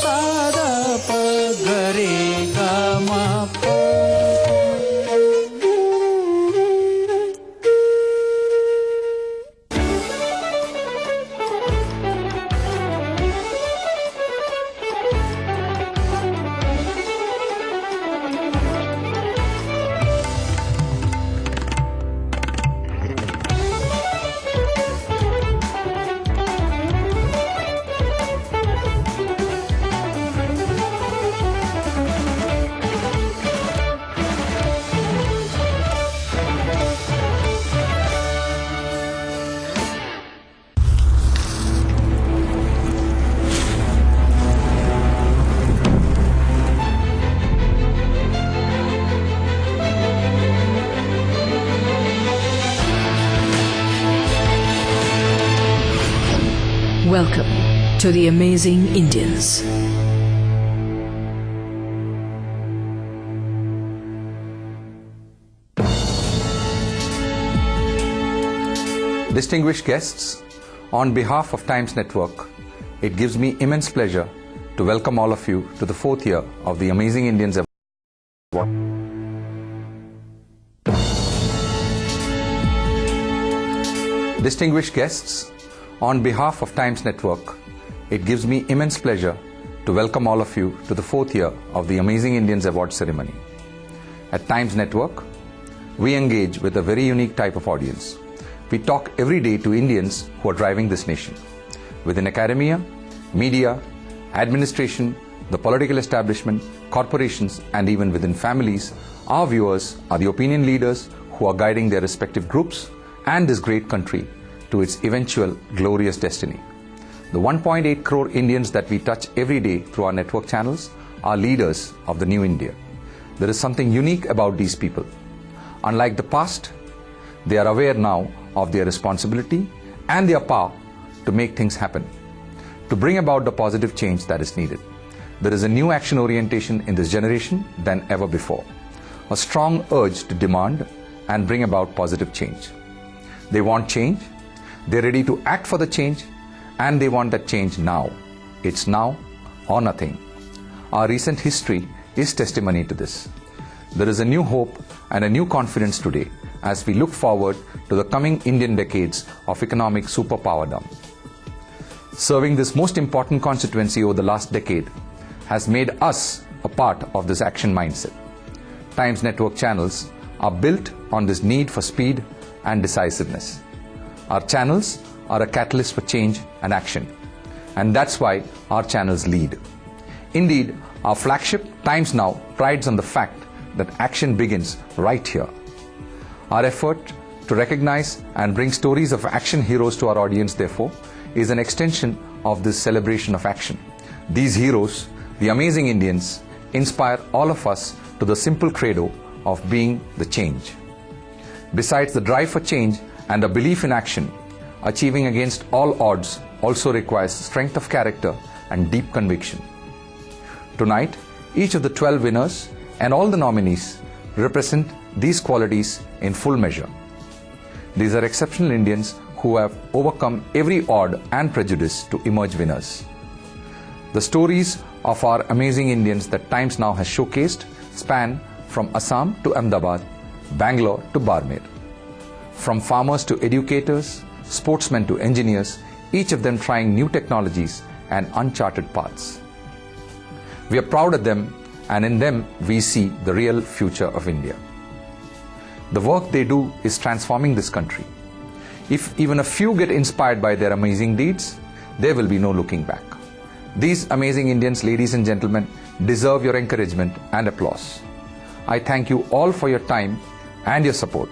सादा प गरे गा मा प. Welcome to the Amazing Indians. Distinguished guests, on behalf of Times Network, it gives me immense pleasure to welcome all of you to the 4th year of the Amazing Indians Award. Distinguished guests, on behalf of Times Network, it gives me immense pleasure to welcome all of you to the 4th year of the Amazing Indians Award ceremony. At Times Network, we engage with a very unique type of audience. We talk every day to Indians who are driving this nation. Within academia, media, administration, the political establishment, corporations, and even within families, our viewers are the opinion leaders who are guiding their respective groups and this great country to its eventual glorious destiny. The 1.8 crore Indians that we touch every day through our network channels are leaders of the new India. There is something unique about these people. Unlike the past, they are aware now of their responsibility and their power to make things happen, to bring about the positive change that is needed. There is a new action orientation in this generation than ever before, a strong urge to demand and bring about positive change. They want change, they're ready to act for the change, and they want that change now. It's now or nothing. Our recent history is testimony to this. There is a new hope and a new confidence today as we look forward to the coming Indian decades of economic superpowerdom. Serving this most important constituency over the last decade has made us a part of this action mindset. Times Network channels are built on this need for speed and decisiveness. Our channels are a catalyst for change and action, and that's why our channels lead. Indeed, our flagship Times Now prides on the fact that action begins right here. Our effort to recognize and bring stories of action heroes to our audience, therefore, is an extension of this celebration of action. These heroes, the Amazing Indians, inspire all of us to the simple credo of being the change. Besides the drive for change and a belief in action, achieving against all odds also requires strength of character and deep conviction. Tonight, each of the 12 winners and all the nominees represent these qualities in full measure. These are exceptional Indians who have overcome every odd and prejudice to emerge winners. The stories of our Amazing Indians that Times Now has showcased span from Assam to Ahmedabad, Bangalore to Barmer. From farmers to educators, sportsmen to engineers, each of them trying new technologies and uncharted paths. We are proud of them, and in them we see the real future of India. The work they do is transforming this country. If even a few get inspired by their amazing deeds, there will be no looking back. These Amazing Indians, ladies and gentlemen, deserve your encouragement and applause. I thank you all for your time and your support.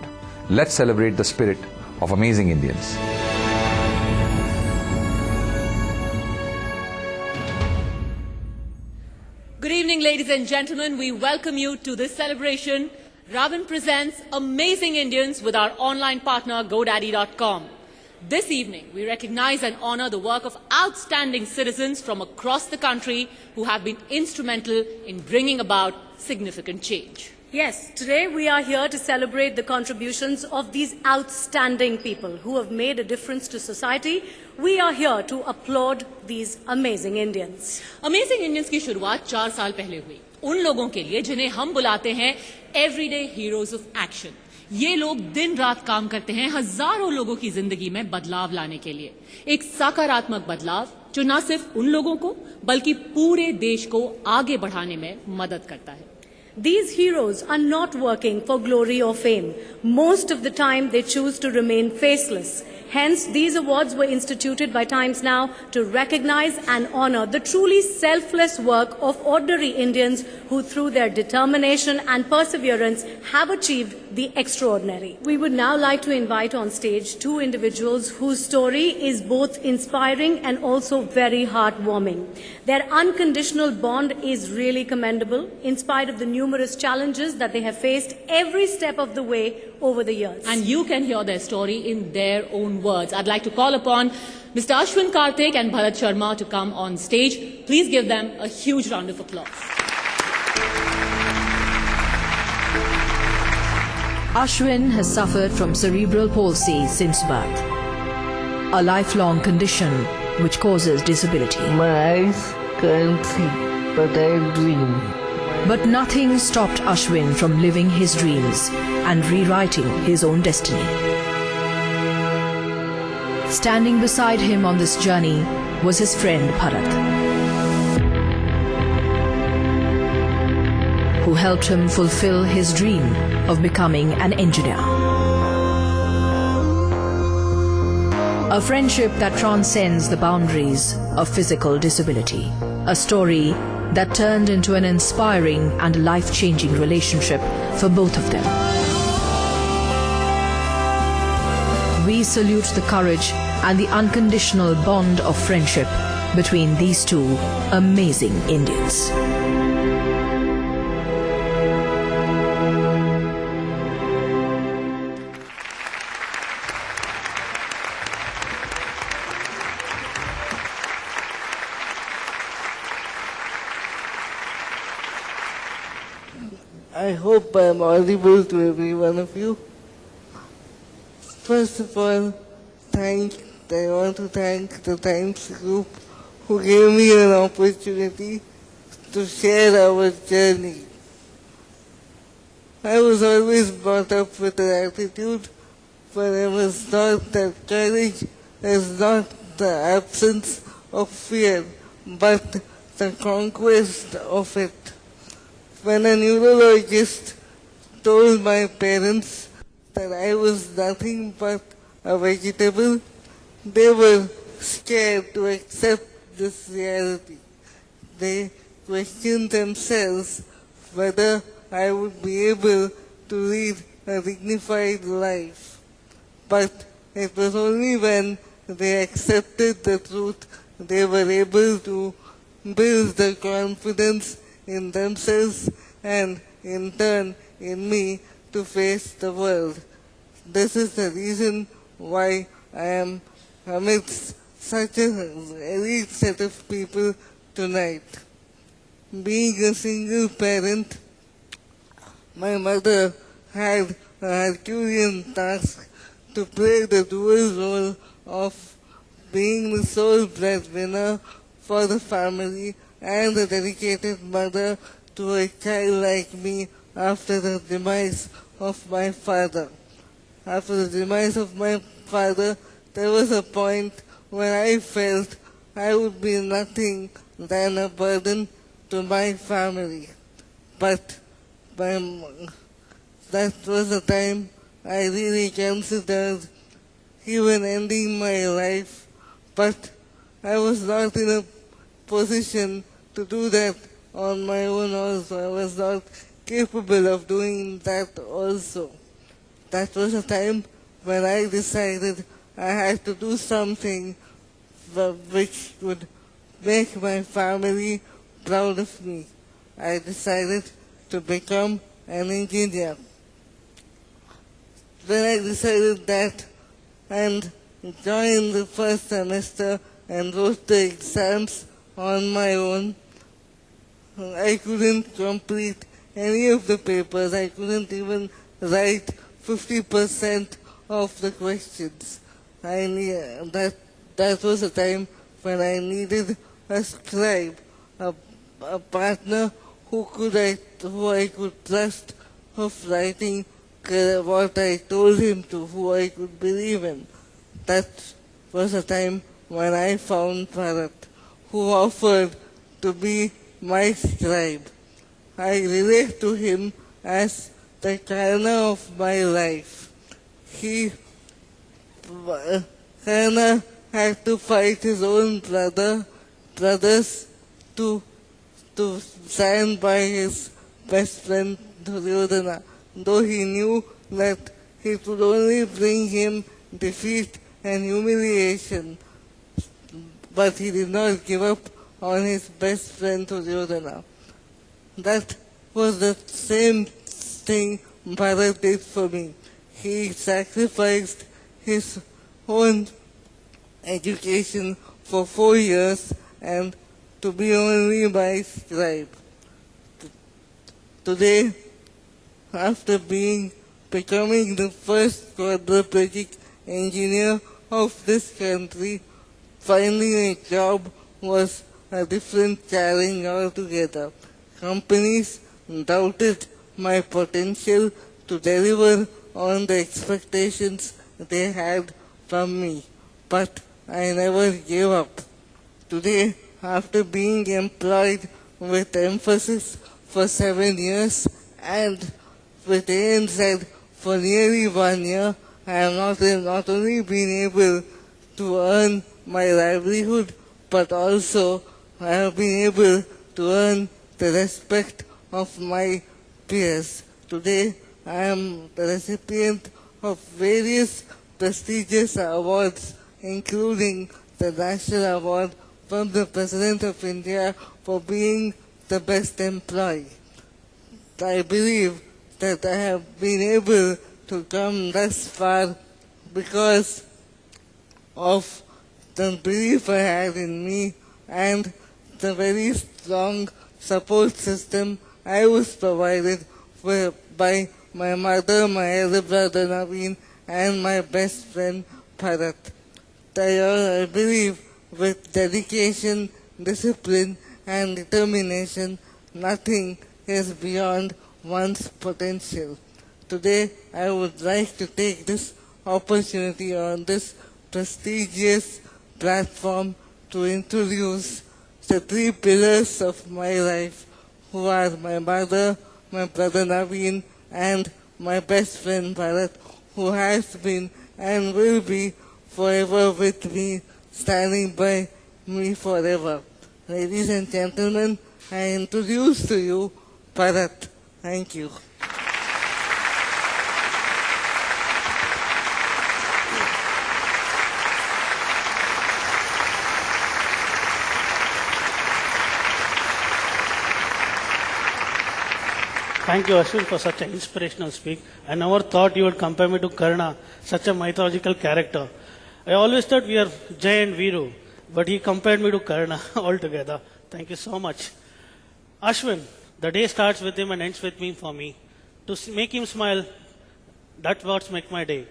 Let's celebrate the spirit of Amazing Indians. Good evening, ladies and gentlemen. We welcome you to this celebration. Ravin presents Amazing Indians with our online partner GoDaddy.com. This evening, we recognize and honor the work of outstanding citizens from across the country who have been instrumental in bringing about significant change. Yes, today we are here to celebrate the contributions of these outstanding people who have made a difference to society. We are here to applaud these amazing Indians. Amazing Indians की शुरुआत 4 साल पहले हुई उन लोगों के लिए जिन्हें हम बुलाते हैं एवरीडे हीरोज ऑफ एक्शन। ये लोग दिन रात काम करते हैं हजारों लोगों की जिंदगी में बदलाव लाने के लिए, एक सकारात्मक बदलाव जो न सिर्फ उन लोगों को बल्कि पूरे देश को आगे बढ़ाने में मदद करता है। These heroes are not working for glory or fame. Most of the time they choose to remain faceless. Hence, these awards were instituted by Times Now to recognize and honor the truly selfless work of ordinary Indians who, through their determination and perseverance, have achieved the extraordinary. We would now like to invite on stage two individuals whose story is both inspiring and also very heartwarming. Their unconditional bond is really commendable in spite of the numerous challenges that they have faced every step of the way over the years. And you can hear their story in their own words. I'd like to call upon Mr. Ashwin Karthik and Bharat Sharma to come on stage. Please give them a huge round of applause. Ashwin has suffered from cerebral palsy since birth, a lifelong condition which causes disability. My eyes can't see, but I dream. But nothing stopped Ashwin from living his dreams and rewriting his own destiny. Standing beside him on this journey was his friend Bharat, who helped him fulfill his dream of becoming an engineer. A friendship that transcends the boundaries of physical disability. A story that turned into an inspiring and life-changing relationship for both of them. We salute the courage and the unconditional bond of friendship between these two amazing Indians. I hope I'm audible to every one of you. First of all, I want to thank the Times Group who gave me an opportunity to share our journey. I was always brought up with an attitude, but I was taught that courage is not the absence of fear, but the conquest of it. When a neurologist told my parents that I was nothing but a vegetable, they were scared to accept this reality. They questioned themselves whether I would be able to lead a dignified life. But it was only when they accepted the truth they were able to build the confidence in themselves and in turn in me to face the world. This is the reason why I am amidst such an elite set of people tonight. Being a single parent, my mother had a Herculean task to play the dual role of being the sole breadwinner for the family and a dedicated mother to a child like me after the demise of my father. After the demise of my father, there was a point when I felt I would be nothing than a burden to my family. But that was the time I really considered even ending my life, but I was not in a position to do that on my own also. I was not capable of doing that also. That was a time when I decided I had to do something which would make my family proud of me. I decided to become an engineer. When I decided that and joined the first semester and wrote the exams on my own, I couldn't complete any of the papers. I couldn't even write 50% of the questions. That was a time when I needed a scribe, a partner who I could trust of writing what I told him to, who I could believe in. That was a time when I found Bharat, who offered to be my scribe. I relate to him as the Karna of my life. Karna had to fight his own brothers to stand by his best friend Duryodhana, though he knew that it would only bring him defeat and humiliation. But he did not give up on his best friend Duryodhana. That was the same thing Bharat did for me. He sacrificed his own education for 4 years and to be only my scribe. Today, after becoming the first quadriplegic engineer of this country, finding a job was a different challenge altogether. Companies doubted my potential to deliver on the expectations they had from me, but I never gave up. Today, after being employed with emphasis for 7 years and with ANZ for nearly 1 year, I have not only been able to earn my livelihood, but also I have been able to earn the respect of my peers. Today, I am the recipient of various prestigious awards, including the National Award from the President of India for being the best employee. I believe that I have been able to come thus far because of the belief I had in me and the very strong support system I was provided by my mother, my elder brother Naveen, and my best friend Bharat. I believe with dedication, discipline, and determination, nothing is beyond one's potential. Today, I would like to take this opportunity on this prestigious platform to introduce the 3 pillars of my life, who are my mother, my brother Naveen, and my best friend Bharat, who has been and will be forever with me, standing by me forever. Ladies and gentlemen, I introduce to you Bharat. Thank you. Thank you, Ashwin, for such an inspirational speech. I never thought you would compare me to Karna, such a mythological character. I always thought we are Jay and Viru, but he compared me to Karna altogether. Thank you so much. Ashwin, the day starts with him and ends with me for me. To make him smile, that's what makes my day.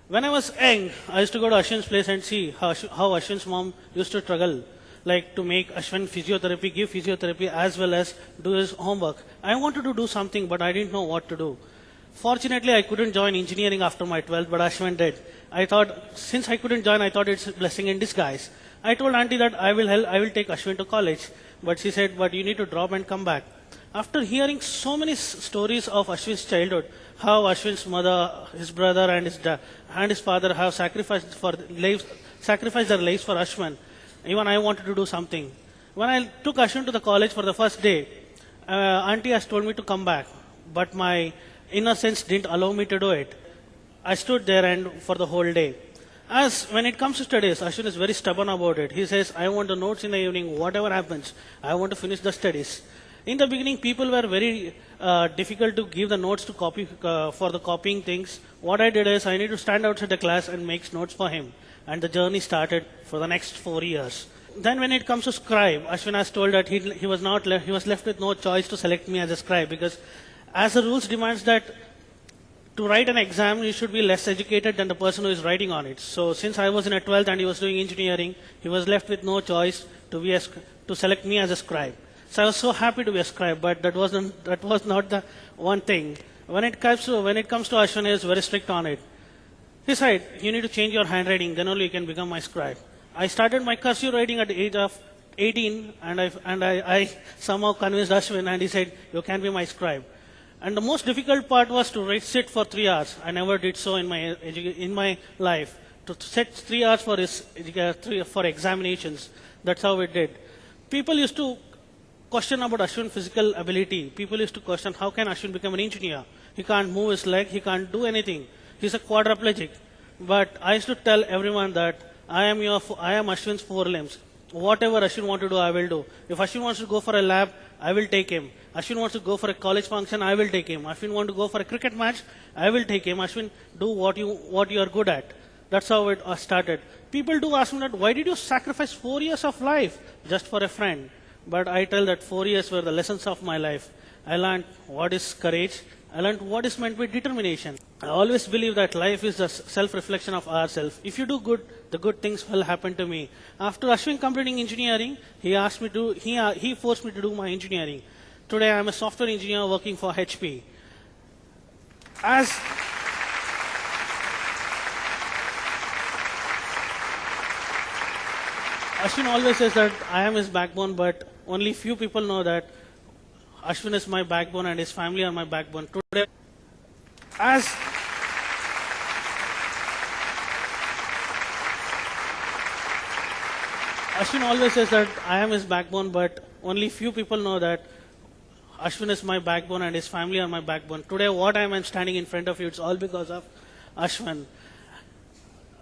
When I was young, I used to go to Ashwin's place and see how Ashwin's mom used to struggle, like to make Ashwin physiotherapy, give physiotherapy as well as do his homework. I wanted to do something, but I didn't know what to do. Fortunately, I couldn't join engineering after my 12th, but Ashwin did. I thought, since I couldn't join, I thought it's a blessing in disguise. I told auntie that I will take Ashwin to college, but she said, but you need to drop and come back. After hearing so many stories of Ashwin's childhood, how Ashwin's mother, his brother, and his father have sacrificed their lives for Ashwin, even I wanted to do something. When I took Ashwin to the college for the first day, auntie has told me to come back, but my innocence didn't allow me to do it. I stood there and for the whole day. As when it comes to studies, Ashwin is very stubborn about it. He says, I want the notes in the evening, whatever happens, I want to finish the studies. In the beginning, people were very difficult to give the notes to copy for the copying things. What I did is I need to stand outside the class and make notes for him. And the journey started for the next 4 years. Then when it comes to scribe, Ashwin has told that he was left with no choice to select me as a scribe, because as the rules demands that to write an exam, you should be less educated than the person who is writing on it. So since I was in a 12th and he was doing engineering, he was left with no choice to select me as a scribe. So I was so happy to be a scribe, but that was not the one thing. When it comes to Ashwin, he is very strict on it. He said, you need to change your handwriting, then only you can become my scribe. I started my cursive writing at the age of 18, and I somehow convinced Ashwin, and he said, you can be my scribe. And the most difficult part was to sit for 3 hours. I never did so in my life. To sit 3 hours for examinations. That's how we did. People used to question about Ashwin's physical ability. People used to question, how can Ashwin become an engineer? He can't move his leg, he can't do anything. He's a quadriplegic. But I used to tell everyone that I am Ashwin's 4 limbs. Whatever Ashwin wants to do, I will do. If Ashwin wants to go for a lab, I will take him. Ashwin wants to go for a college function, I will take him. Ashwin wants to go for a cricket match, I will take him. Ashwin, do what you are good at. That's how it started. People do ask me that, why did you sacrifice 4 years of life just for a friend? But I tell that 4 years were the lessons of my life. I learned what is courage. I learned what is meant by determination. I always believe that life is a self-reflection of ourselves. If you do good, the good things will happen to me. After Ashwin completing engineering, he forced me to do my engineering. Today I am a software engineer working for HP. Ashwin always says that I am his backbone, but only few people know that Ashwin is my backbone and his family are my backbone. Today, Ashwin always says that I am his backbone, but only few people know that Ashwin is my backbone and his family are my backbone. Today, what I am standing in front of you, it's all because of Ashwin.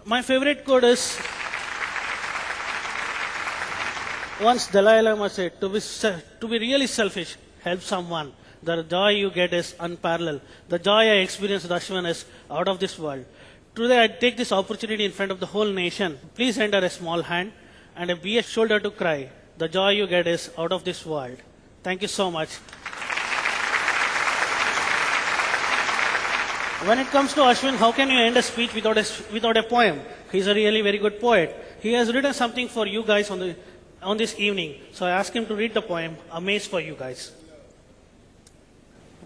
My favorite quote is, once Dalai Lama said, to be really selfish, help someone. The joy you get is unparalleled. The joy I experienced with Ashwin is out of this world. Today I take this opportunity in front of the whole nation. Please render a small hand and be a shoulder to cry. The joy you get is out of this world. Thank you so much. When it comes to Ashwin, how can you end a speech without a poem? He's a really very good poet. He has written something for you guys on this evening. So I asked him to read the poem, Amaze, for you guys.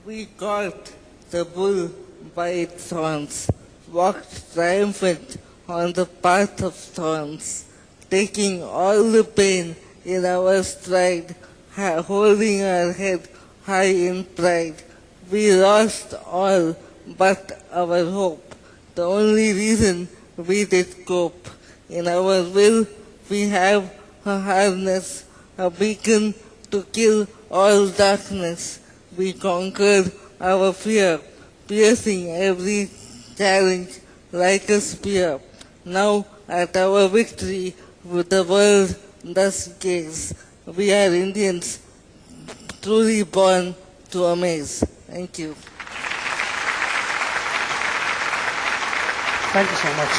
We caught the bull by its horns, walked triumphant on the path of thorns, taking all the pain in our stride, holding our head high in pride. We lost all but our hope, the only reason we did cope. In our will we have a harness, a beacon to kill all darkness. We conquered our fear, piercing every challenge like a spear. Now at our victory with the world thus gaze, we are Indians truly born to amaze. Thank you. Thank you so much.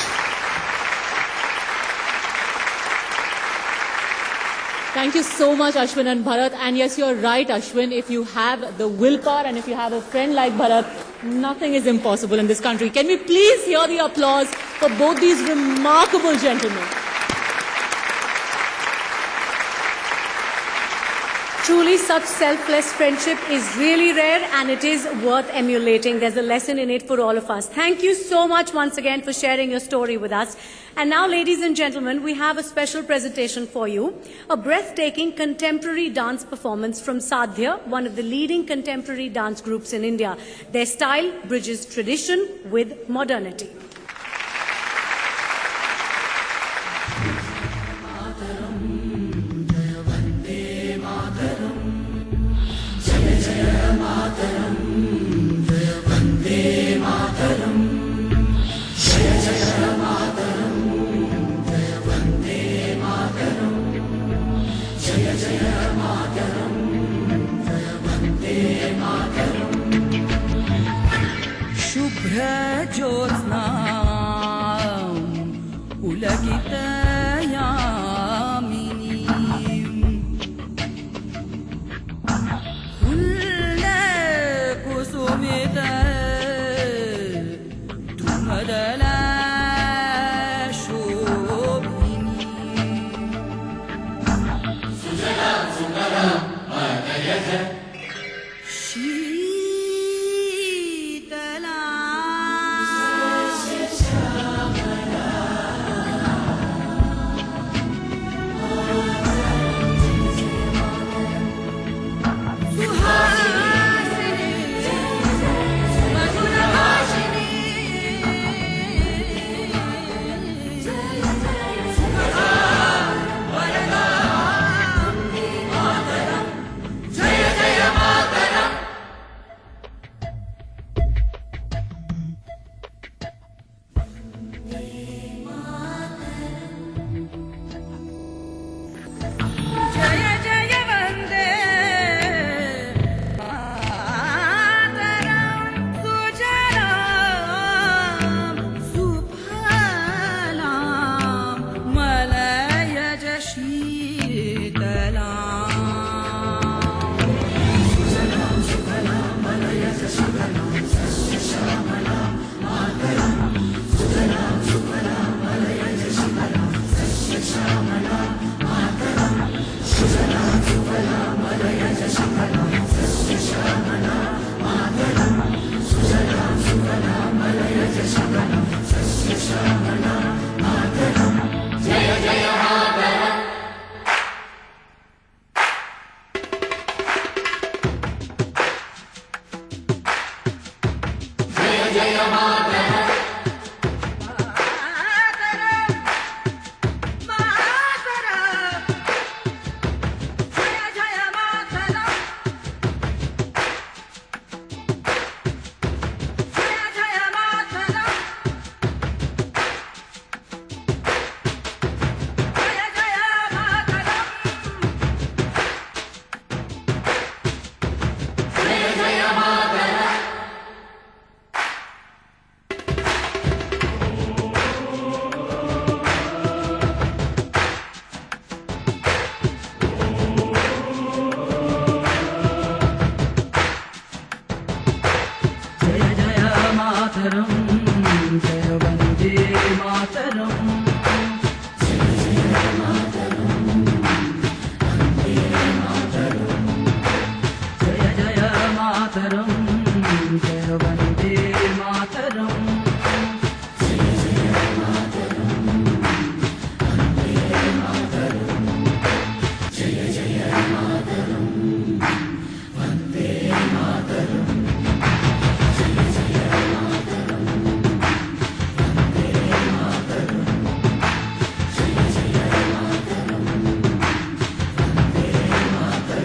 Thank you so much, Ashwin and Bharat. And yes, you're right, Ashwin. If you have the willpower and if you have a friend like Bharat, nothing is impossible in this country. Can we please hear the applause for both these remarkable gentlemen? Truly, such selfless friendship is really rare and it is worth emulating. There's a lesson in it for all of us. Thank you so much once again for sharing your story with us. And now, ladies and gentlemen, we have a special presentation for you. A breathtaking contemporary dance performance from Sadhya, one of the leading contemporary dance groups in India. Their style bridges tradition with modernity. शुभ्र ज्योत्स्ना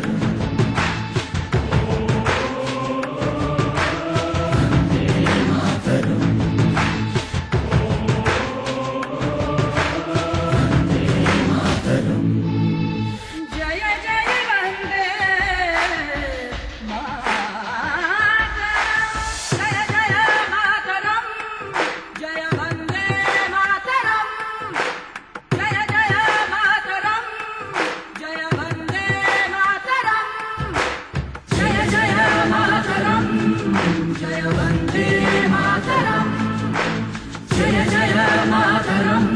जय वन्दे मातरम् जय जय मातरम्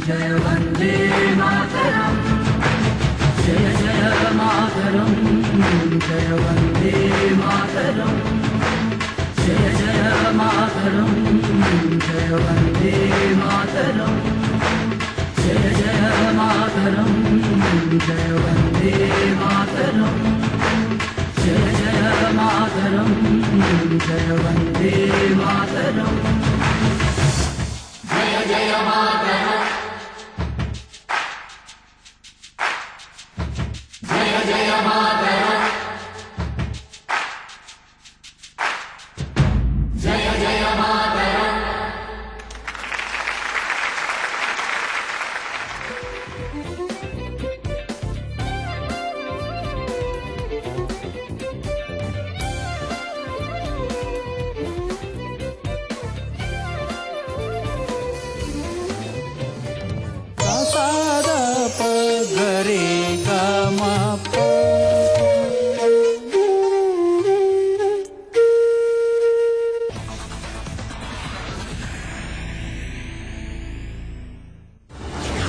जय वन्दे मातरम् जय जय मातरम् जय वन्दे मातरम् जय जय मातरम् जय वन्दे मातरम् जय जय मातरम् जय वन्दे मातरम् जय जय मातरम् जय जय मातरम् जय जय मातरम्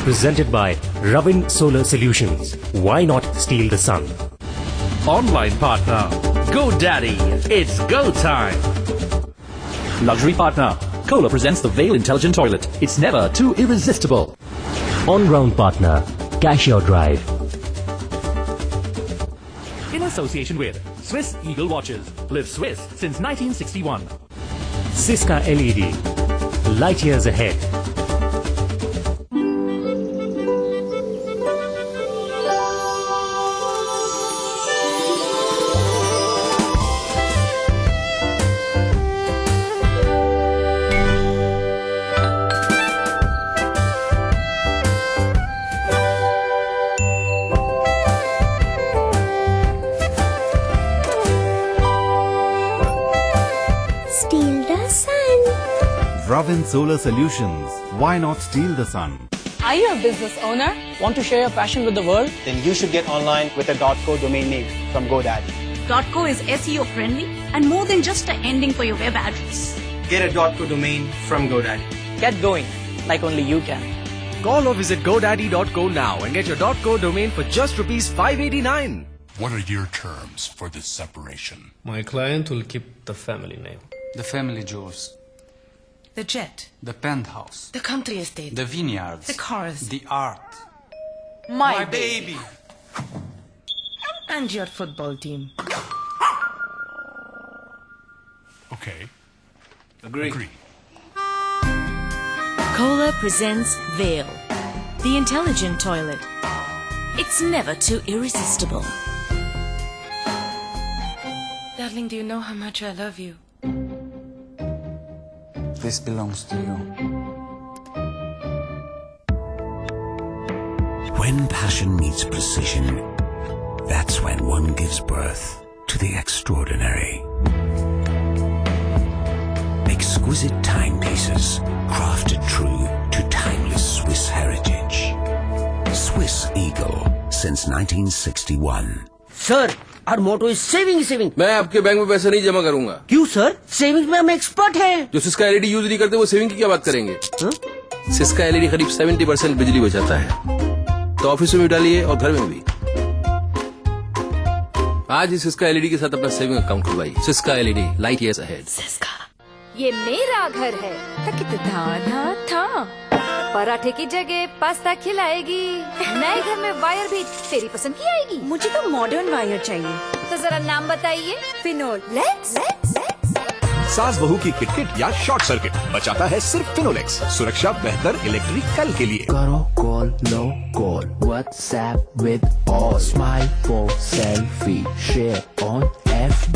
Presented by Ravin Solar Solutions. Why not steal the sun? online partner. GoDaddy, it's go time. Luxury partner. Kohler presents the Veil Intelligent Toilet. It's never too irresistible. On-ground partner, Cashier Drive. In association with Swiss Eagle Watches. Live Swiss since 1961. Siska LED. Light years ahead. Steal the sun. Ravin Solar Solutions. Why not steal the sun? Are you a business owner? Want to share your passion with the world? Then you should get online with a .co domain name from GoDaddy. .co is SEO friendly and more than just an ending for your web address. Get a .co domain from GoDaddy. Get going, like only you can. Call or visit GoDaddy.co now and get your .co domain for just ₹589. What are your terms for this separation? My client will keep the family name. The family jewels. The jet. The penthouse. The country estate. The vineyards. The cars. The art. My baby. And your football team. Okay. Agree. Kohler presents Veil, the intelligent toilet. It's never too irresistible. Darling, do you know how much I love you? This belongs to you. When passion meets precision, that's when one gives birth to the extraordinary. Exquisite timepieces, crafted true to timeless Swiss heritage. Swiss Eagle since 1961. Sir, our motto is saving. मैं आपके bank में पैसा नहीं जमा करूंगा। क्यों sir? Saving में हम एक्सपर्ट हैं। जो सिस्का एलईडी यूज नहीं करते वो सेविंग की क्या बात करेंगे? सिस्का एलईडी करीब 70% बिजली बचाता है, तो ऑफिस में भी डालिए और घर में भी। आज ही सिस्का एलईडी के साथ अपना सेविंग अकाउंट खुलवाइए। Syska LED, light years ahead. Syska, ये मेरा घर है। था पराठे की जगह पास्ता खिलाएगी। नए घर में वायर भी तेरी पसंद की आएगी। मुझे तो मॉडर्न वायर चाहिए। तो जरा नाम बताइए। फिनोल। सास बहू की किटकिट या शॉर्ट सर्किट बचाता है सिर्फ फिनोलेक्स। सुरक्षा बेहतर इलेक्ट्रिक कल के लिए। करो call, no call, WhatsApp with all, smile for selfie, share on FB,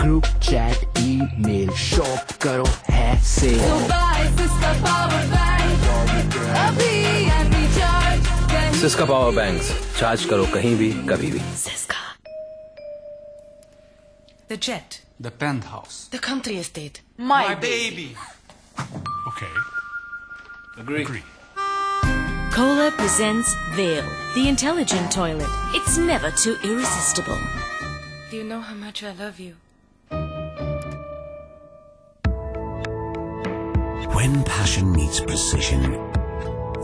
group chat, email, shop करो है sale. Syska power banks, charge करो कहीं भी कभी भी। Siska. The jet. The penthouse. The country estate. My baby. Okay. Agree. Kohler presents Veil, the intelligent toilet. It's never too irresistible. Do you know how much I love you? When passion meets precision,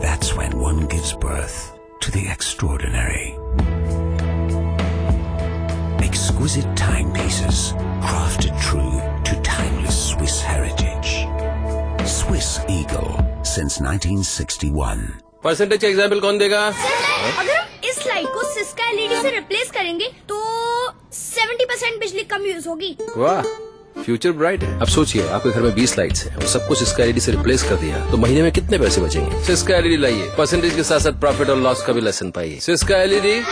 that's when one gives birth to the extraordinary. Exquisite timepieces, crafted true to timeless Swiss heritage. Swiss Eagle since 1961. Percentage का example कौन देगा? अगर हम इस light को Syska LED से replace करेंगे तो 70% बिजली कम यूज होगी। वाह, फ्यूचर ब्राइट है। अब सोचिए, आपके घर में 20 लाइट्स हैं और सब कुछ सिस्का एलईडी से रिप्लेस कर दिया तो महीने में कितने पैसे बचेंगे? सिस्का एलईडी लाइए, परसेंटेज के साथ साथ प्रॉफिट और लॉस का भी लेसन पाइए। Syska LED.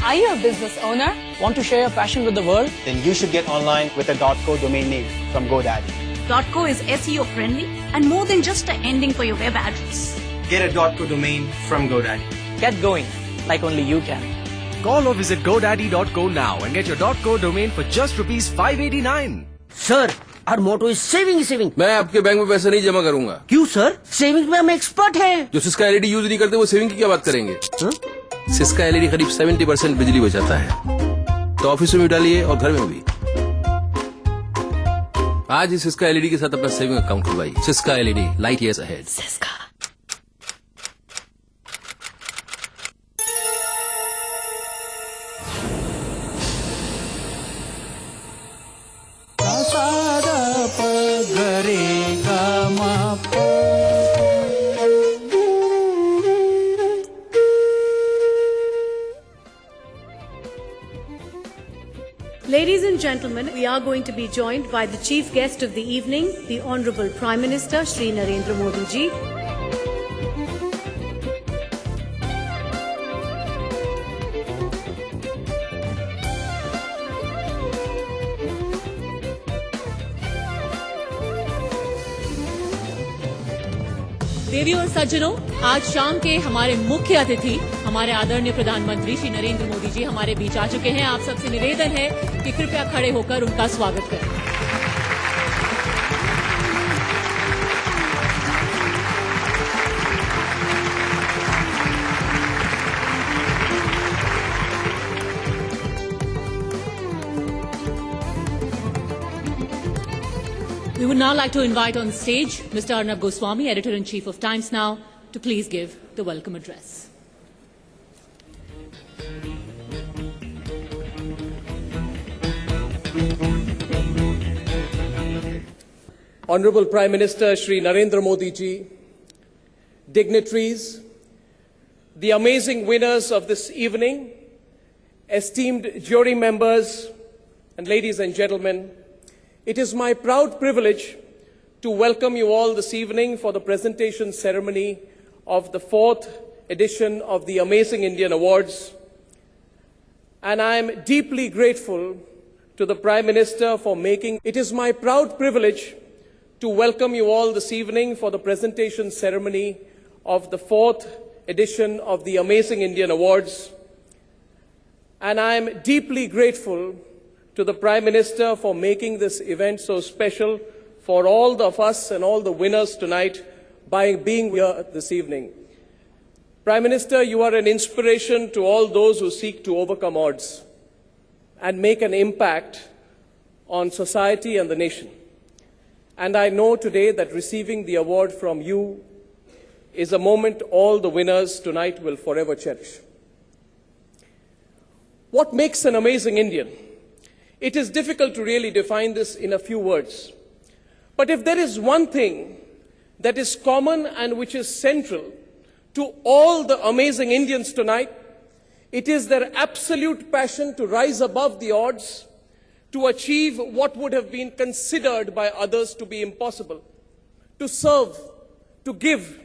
Are you a business owner? Want to share your passion with the world? Then you should get online with a .co domain name from GoDaddy. .co is SEO friendly and more than just an ending for your web address. Get a .co domain from GoDaddy. Get going, like only you can. Call or visit GoDaddy.co now and get your .co domain for just ₹589. Sir, our motto is saving. मैं आपके bank में पैसा नहीं जमा करूंगा। क्यों sir? Saving में हम एक्सपर्ट हैं। जो सिस्का एलईडी यूज नहीं करते वो सेविंग की क्या बात करेंगे? सिस्का एलईडी करीब 70% बिजली बचाता है, तो ऑफिस में भी डालिए और घर में भी। आज ही सिस्का एलईडी के साथ अपना सेविंग अकाउंट खुलवाइए। Syska LED, light years ahead. सा गा प ग रे गा मा प. Ladies and gentlemen, we are going to be joined by the chief guest of the evening, the Honorable Prime Minister Shri Narendra Modi ji. देवी और सज्जनों, आज शाम के हमारे मुख्य अतिथि हमारे आदरणीय प्रधानमंत्री श्री नरेंद्र मोदी जी हमारे बीच आ चुके हैं. आप सबसे निवेदन है कि कृपया खड़े होकर उनका स्वागत करें. We would now like to invite on stage Mr. Arnab Goswami, Editor-in-Chief of Times Now, to please give the welcome address. Honorable Prime Minister Shri Narendra Modi ji, dignitaries, the amazing winners of this evening, esteemed jury members, and ladies and gentlemen, it is my proud privilege to welcome you all this evening for the presentation ceremony of the 4th edition of the Amazing Indian Awards. And I am deeply grateful to the Prime Minister for making it is my proud privilege to welcome you all this evening for the presentation ceremony of the 4th edition of the Amazing Indian Awards. And I am deeply grateful to the Prime Minister for making this event so special for all of us and all the winners tonight by being here this evening. Prime Minister, you are an inspiration to all those who seek to overcome odds and make an impact on society and the nation. And I know today that receiving the award from you is a moment all the winners tonight will forever cherish. What makes an amazing Indian? It is difficult to really define this in a few words. But if there is one thing that is common and which is central to all the amazing Indians tonight, it is their absolute passion to rise above the odds, to achieve what would have been considered by others to be impossible, to serve, to give,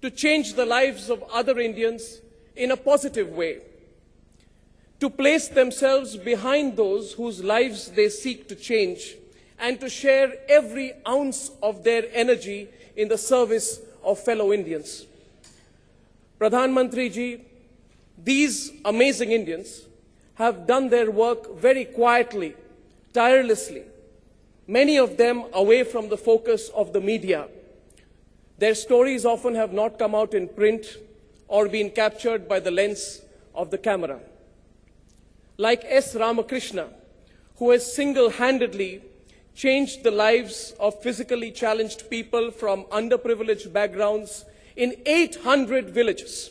to change the lives of other Indians in a positive way, to place themselves behind those whose lives they seek to change, and to share every ounce of their energy in the service of fellow Indians. Pradhan Mantri ji, these amazing Indians have done their work very quietly, tirelessly, many of them away from the focus of the media. Their stories often have not come out in print or been captured by the lens of the camera. Like S. Ramakrishna, who has single-handedly changed the lives of physically challenged people from underprivileged backgrounds in 800 villages.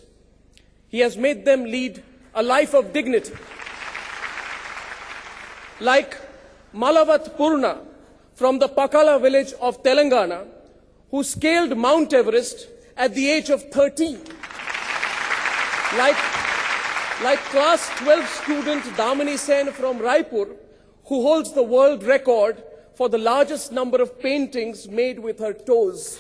He has made them lead a life of dignity. Like Malavat Purna from the Pakala village of Telangana, who scaled Mount Everest at the age of 13. Like class 12 student Damini Sen from Raipur, who holds the world record for the largest number of paintings made with her toes.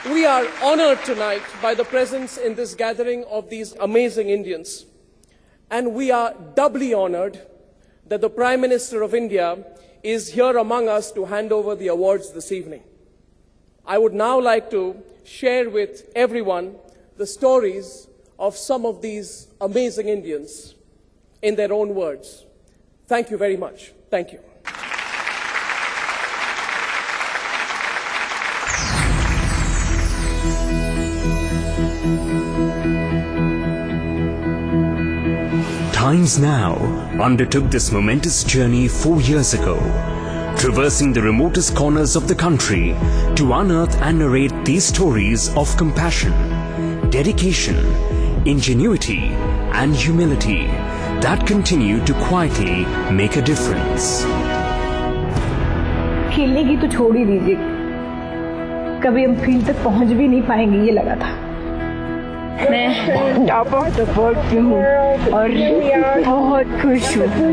We are honored tonight by the presence in this gathering of these amazing Indians. And we are doubly honored that the Prime Minister of India is here among us to hand over the awards this evening. I would now like to share with everyone the stories of some of these amazing Indians in their own words. Thank you very much. Thank you. Times Now undertook this momentous journey 4 years ago, traversing the remotest corners of the country to unearth and narrate these stories of compassion, dedication, ingenuity, and humility that continue to quietly make a difference. खेलने की तो छोड़ ही दीजिए, कभी हम field तक पहुंच भी नहीं पाएंगे ये लगा था। मैं बहुत सपोर्ट की हूँ और बहुत खुश हूँ।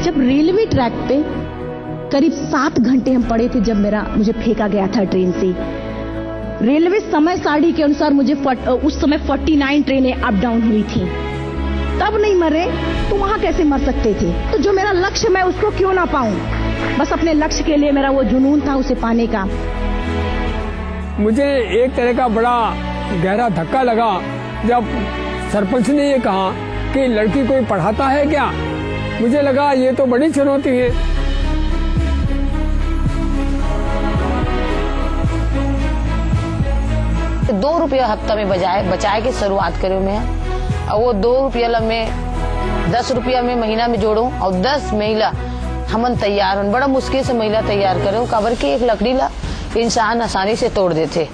जब रेलवे ट्रैक पे करीब 7 घंटे हम पड़े थे, जब मुझे फेंका गया था ट्रेन से, रेलवे समय सारणी के अनुसार मुझे उस समय 49 ट्रेनें अप डाउन हुई थी, तब नहीं मरे तो वहां कैसे मर सकते थे? तो जो मेरा लक्ष्य, मैं उसको क्यों ना पाऊं? बस अपने लक्ष्य के लिए मेरा वो जुनून था उसे पाने का। मुझे एक तरह का बड़ा गहरा धक्का लगा जब सरपंच ने ये कहा कि लड़की कोई पढ़ाता है क्या। मुझे लगा ये तो बड़ी चुनौती है। ₹2 हफ्ता में बचाए के शुरुआत करूँ मैं, और वो ₹2 में 10 रुपया में महीना में जोड़ूं और 10 महिला हमन तैयार हूं। बड़ा मुश्किल से महिला तैयार करूं, कबर की एक लकड़ी ला इंसान आसानी से तोड़ देते,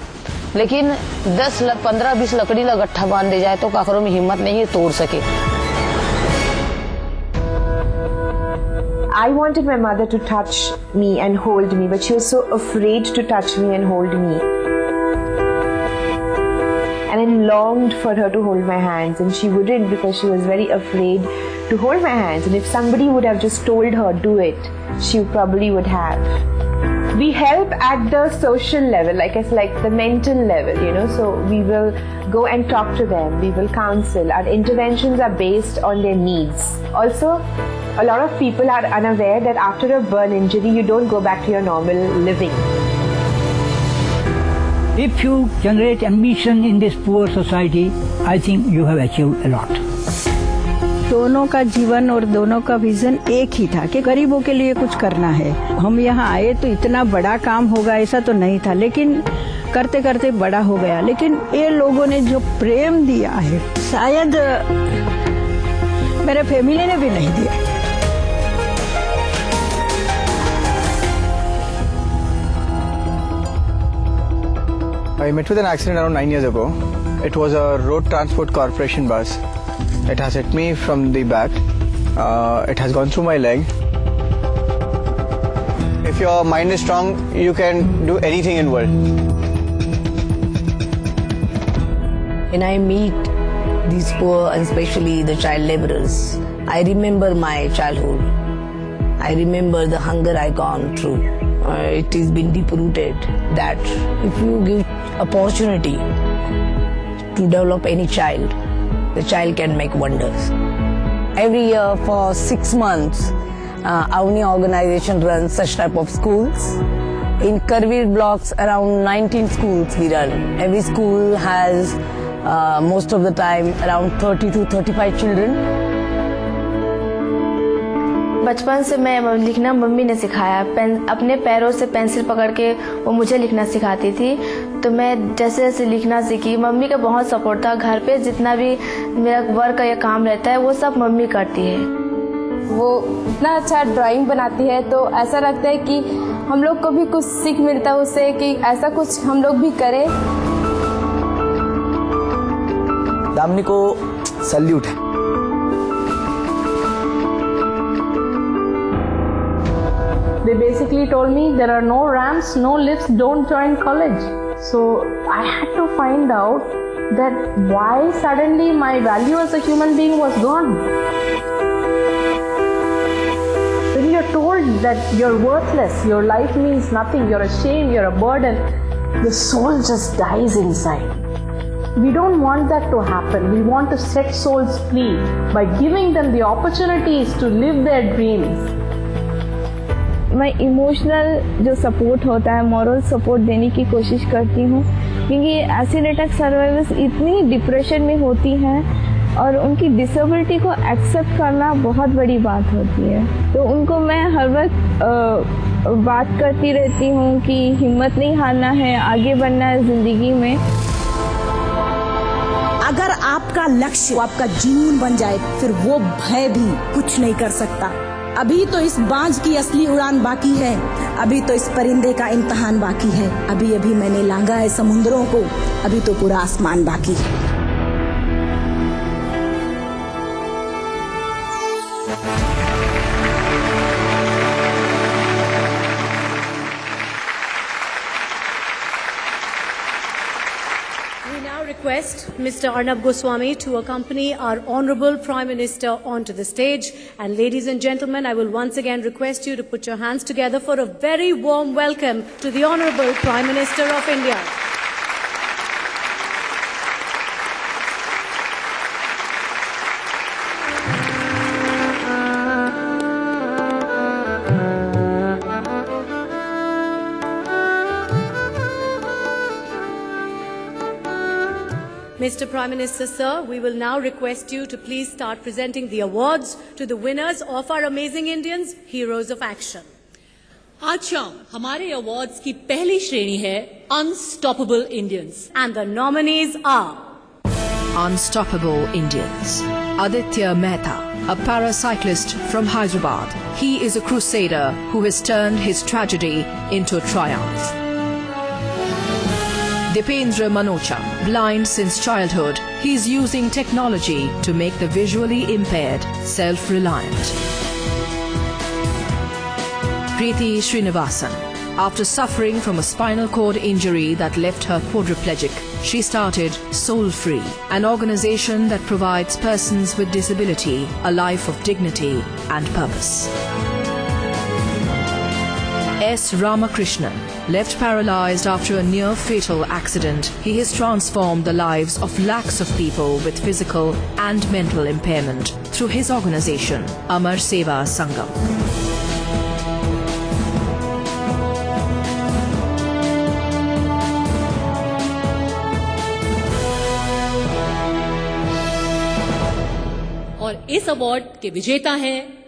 लेकिन 10, 15, 20 लकड़ी ला गट्ठा बांध दे जाए तो काकरों में हिम्मत नहीं है तोड़ सके। I wanted my mother to touch me and hold me, but she was so afraid to touch me and hold me. And I longed for her to hold my hands, and she wouldn't because she was very afraid to hold my hands. And if somebody would have just told her, do it, she probably would have. We help at the social level, like the mental level, so we will go and talk to them, we will counsel. Our interventions are based on their needs. Also, a lot of people are unaware that after a burn injury, you don't go back to your normal living. If you generate ambition in this poor society, I think you have achieved a lot. दोनों का जीवन और दोनों का vision एक ही था कि गरीबों के लिए कुछ करना है। हम यहाँ आए तो इतना बड़ा काम होगा ऐसा तो नहीं था, लेकिन करते करते बड़ा हो गया। लेकिन ये लोगों ने जो प्रेम दिया है, शायद मेरे फैमिली ने भी नहीं दिया। I met with an accident around 9 years ago. It was a road transport corporation bus. It has hit me from the back. It has gone through my leg. If your mind is strong, you can do anything in world. When I meet these poor and especially the child laborers, I remember my childhood. I remember the hunger I gone through. It has been deep-rooted that if you give opportunity to develop any child, the child can make wonders. Every year for 6 months, Avni organization runs such type of schools. In Karveer blocks, around 19 schools we run. Every school has most of the time around 30 to 35 children. बचपन से मैं लिखना mummy ने सिखाया। अपने पैरों से pencil पकड़ के वो मुझे लिखना सिखाती थी, तो मैं जैसे जैसे लिखना सीखी। मम्मी का बहुत सपोर्ट था। घर पे जितना भी मेरा वर्क या काम रहता है वो सब मम्मी करती है। वो इतना अच्छा ड्राइंग बनाती है, तो ऐसा लगता है कि हम लोग को भी कुछ सीख मिलता है उससे कि ऐसा कुछ हम लोग भी करें। दामिनी को सैल्यूट है। They basically told me there are no ramps, no lifts, don't join college. So I had to find out that why suddenly my value as a human being was gone. When you're told that you're worthless, your life means nothing, you're a shame, you're a burden, the soul just dies inside. We don't want that to happen. We want to set souls free by giving them the opportunities to live their dreams. मैं emotional जो support होता है, moral support देने की कोशिश करती हूँ, क्योंकि एसिड अटैक सर्वाइवर्स इतनी डिप्रेशन में होती हैं और उनकी डिसेबिलिटी को एक्सेप्ट करना बहुत बड़ी बात होती है। तो उनको मैं हर वक्त बात करती रहती हूँ कि हिम्मत नहीं हारना है, आगे बढ़ना है ज़िंदगी में। अगर आपका लक्ष्य आपका जुनून बन जाए, फिर वो भय भी कुछ नहीं कर सकता। अभी तो इस बाज की असली उड़ान बाकी है, अभी तो इस परिंदे का इम्तिहान बाकी है, अभी अभी मैंने लांघा है समुद्रों को, अभी तो पूरा आसमान बाकी है। request Mr. Arnab Goswami to accompany our Honorable Prime Minister onto the stage. And ladies and gentlemen, I will once again request you to put your hands together for a very warm welcome to the Honorable Prime Minister of India. Mr. Prime Minister, sir, we will now request you to please start presenting the awards to the winners of our Amazing Indians, Heroes of Action. आज शाम हमारे awards की पहली श्रेणी है unstoppable Indians And the nominees are Unstoppable Indians. Aditya Mehta, a paracyclist from Hyderabad. He is a crusader who has turned his tragedy into triumph. Dipendra Manocha, blind since childhood, he is using technology to make the visually impaired self-reliant. Preeti Srinivasan, after suffering from a spinal cord injury that left her quadriplegic, she started Soul Free, an organization that provides persons with disability a life of dignity and purpose. S. Ramakrishnan, left paralyzed after a near-fatal accident, he has transformed the lives of lakhs of people with physical and mental impairment through his organization, Amar Seva Sangam. और इस award के विजेता हैं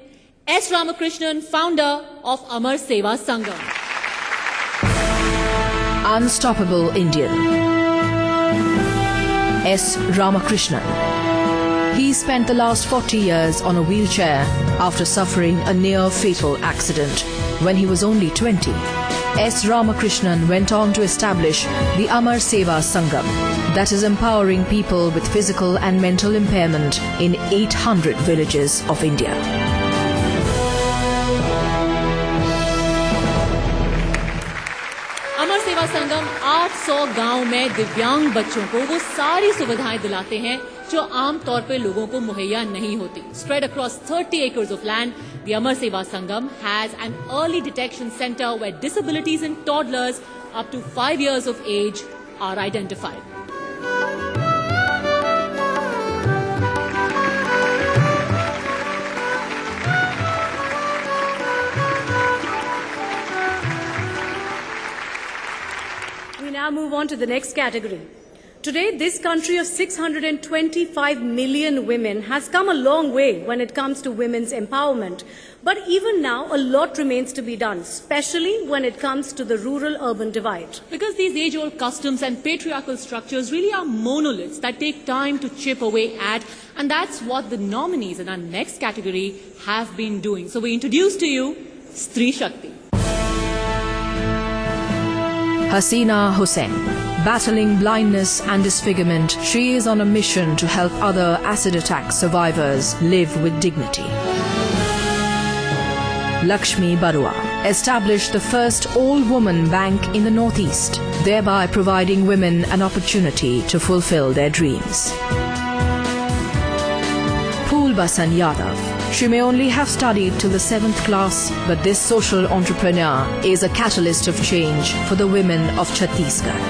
S. Ramakrishnan, founder of Amar Seva Sangam. Unstoppable Indian. S. Ramakrishnan. He spent the last 40 years on a wheelchair after suffering a near-fatal accident when he was only 20. S. Ramakrishnan went on to establish the Amar Seva Sangam, that is empowering people with physical and mental impairment in 800 villages of India. अमर सेवा संगम 800 गांव में दिव्यांग बच्चों को वो सारी सुविधाएं दिलाते हैं जो आम तौर पे लोगों को मुहैया नहीं होती. Spread across 30 acres of land, the Amar Seva Sangam has an early detection center where disabilities in toddlers up to 5 years of age are identified. We now move on to the next category. Today, this country of 625 million women has come a long way when it comes to women's empowerment. But even now, a lot remains to be done, especially when it comes to the rural-urban divide. Because these age-old customs and patriarchal structures really are monoliths that take time to chip away at, and that's what the nominees in our next category have been doing. So we introduce to you Stree Shakti. Hasina Hussain. Battling blindness and disfigurement, she is on a mission to help other acid attack survivors live with dignity. Lakshmi Barua established the first all-woman bank in the Northeast, thereby providing women an opportunity to fulfill their dreams. Phoolbasan Yadav. She may only have studied till the 7th class, but this social entrepreneur is a catalyst of change for the women of Chhattisgarh.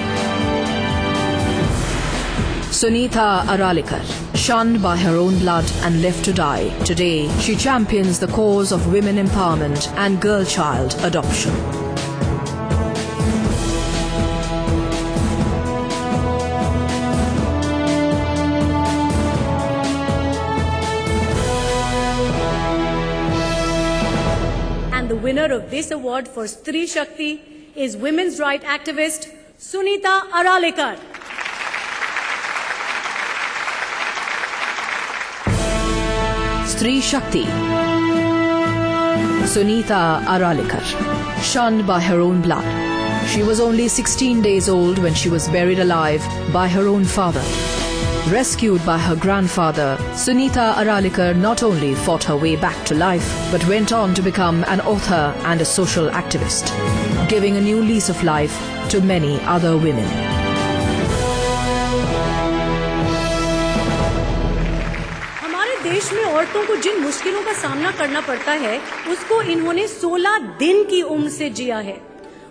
Sunita Aralikar, shunned by her own blood and left to die, today she champions the cause of women empowerment and girl-child adoption. And the winner of this award for Stree Shakti is women's rights activist Sunita Aralikar. Stree Shakti. Sunita Aralikar, shunned by her own blood. She was only 16 days old when she was buried alive by her own father. Rescued by her grandfather, Sunita Aralikar not only fought her way back to life, but went on to become an author and a social activist, giving a new lease of life to many other women. देश में औरतों को जिन मुश्किलों का सामना करना पड़ता है उसको इन्होंने 16 दिन की उम्र से जिया है।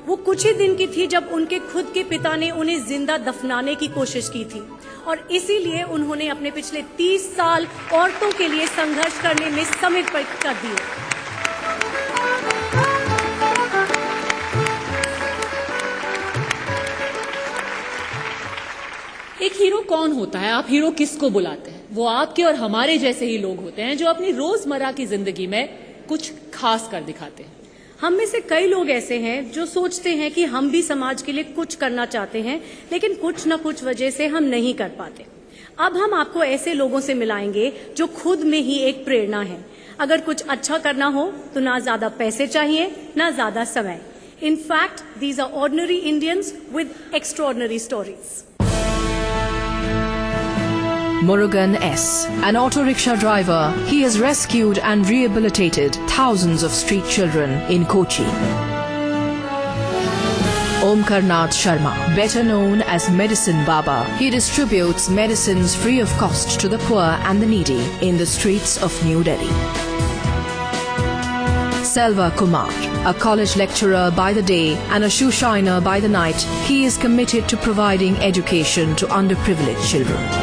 वो कुछ ही दिन की थी जब उनके खुद के पिता ने उन्हें जिंदा दफनाने की कोशिश की थी और इसीलिए उन्होंने अपने पिछले 30 साल औरतों के लिए संघर्ष करने में समर्पित कर दिए। एक हीरो कौन होता है? आप हीरो किसको बुलाते हैं? वो आपके और हमारे जैसे ही लोग होते हैं जो अपनी रोजमर्रा की जिंदगी में कुछ खास कर दिखाते हैं। हम में से कई लोग ऐसे हैं जो सोचते हैं कि हम भी समाज के लिए कुछ करना चाहते हैं, लेकिन कुछ न कुछ वजह से हम नहीं कर पाते। अब हम आपको ऐसे लोगों से मिलाएंगे जो खुद में ही एक प्रेरणा है। अगर कुछ अच्छा करना हो तो ना ज्यादा पैसे चाहिए, ना ज्यादा समय। In fact, these are ordinary Indians with extraordinary stories. Murugan S., an auto rickshaw driver, he has rescued and rehabilitated thousands of street children in Kochi. Omkar Nath Sharma, better known as Medicine Baba, he distributes medicines free of cost to the poor and the needy in the streets of New Delhi. Selva Kumar, a college lecturer by the day and a shoe shiner by the night, he is committed to providing education to underprivileged children.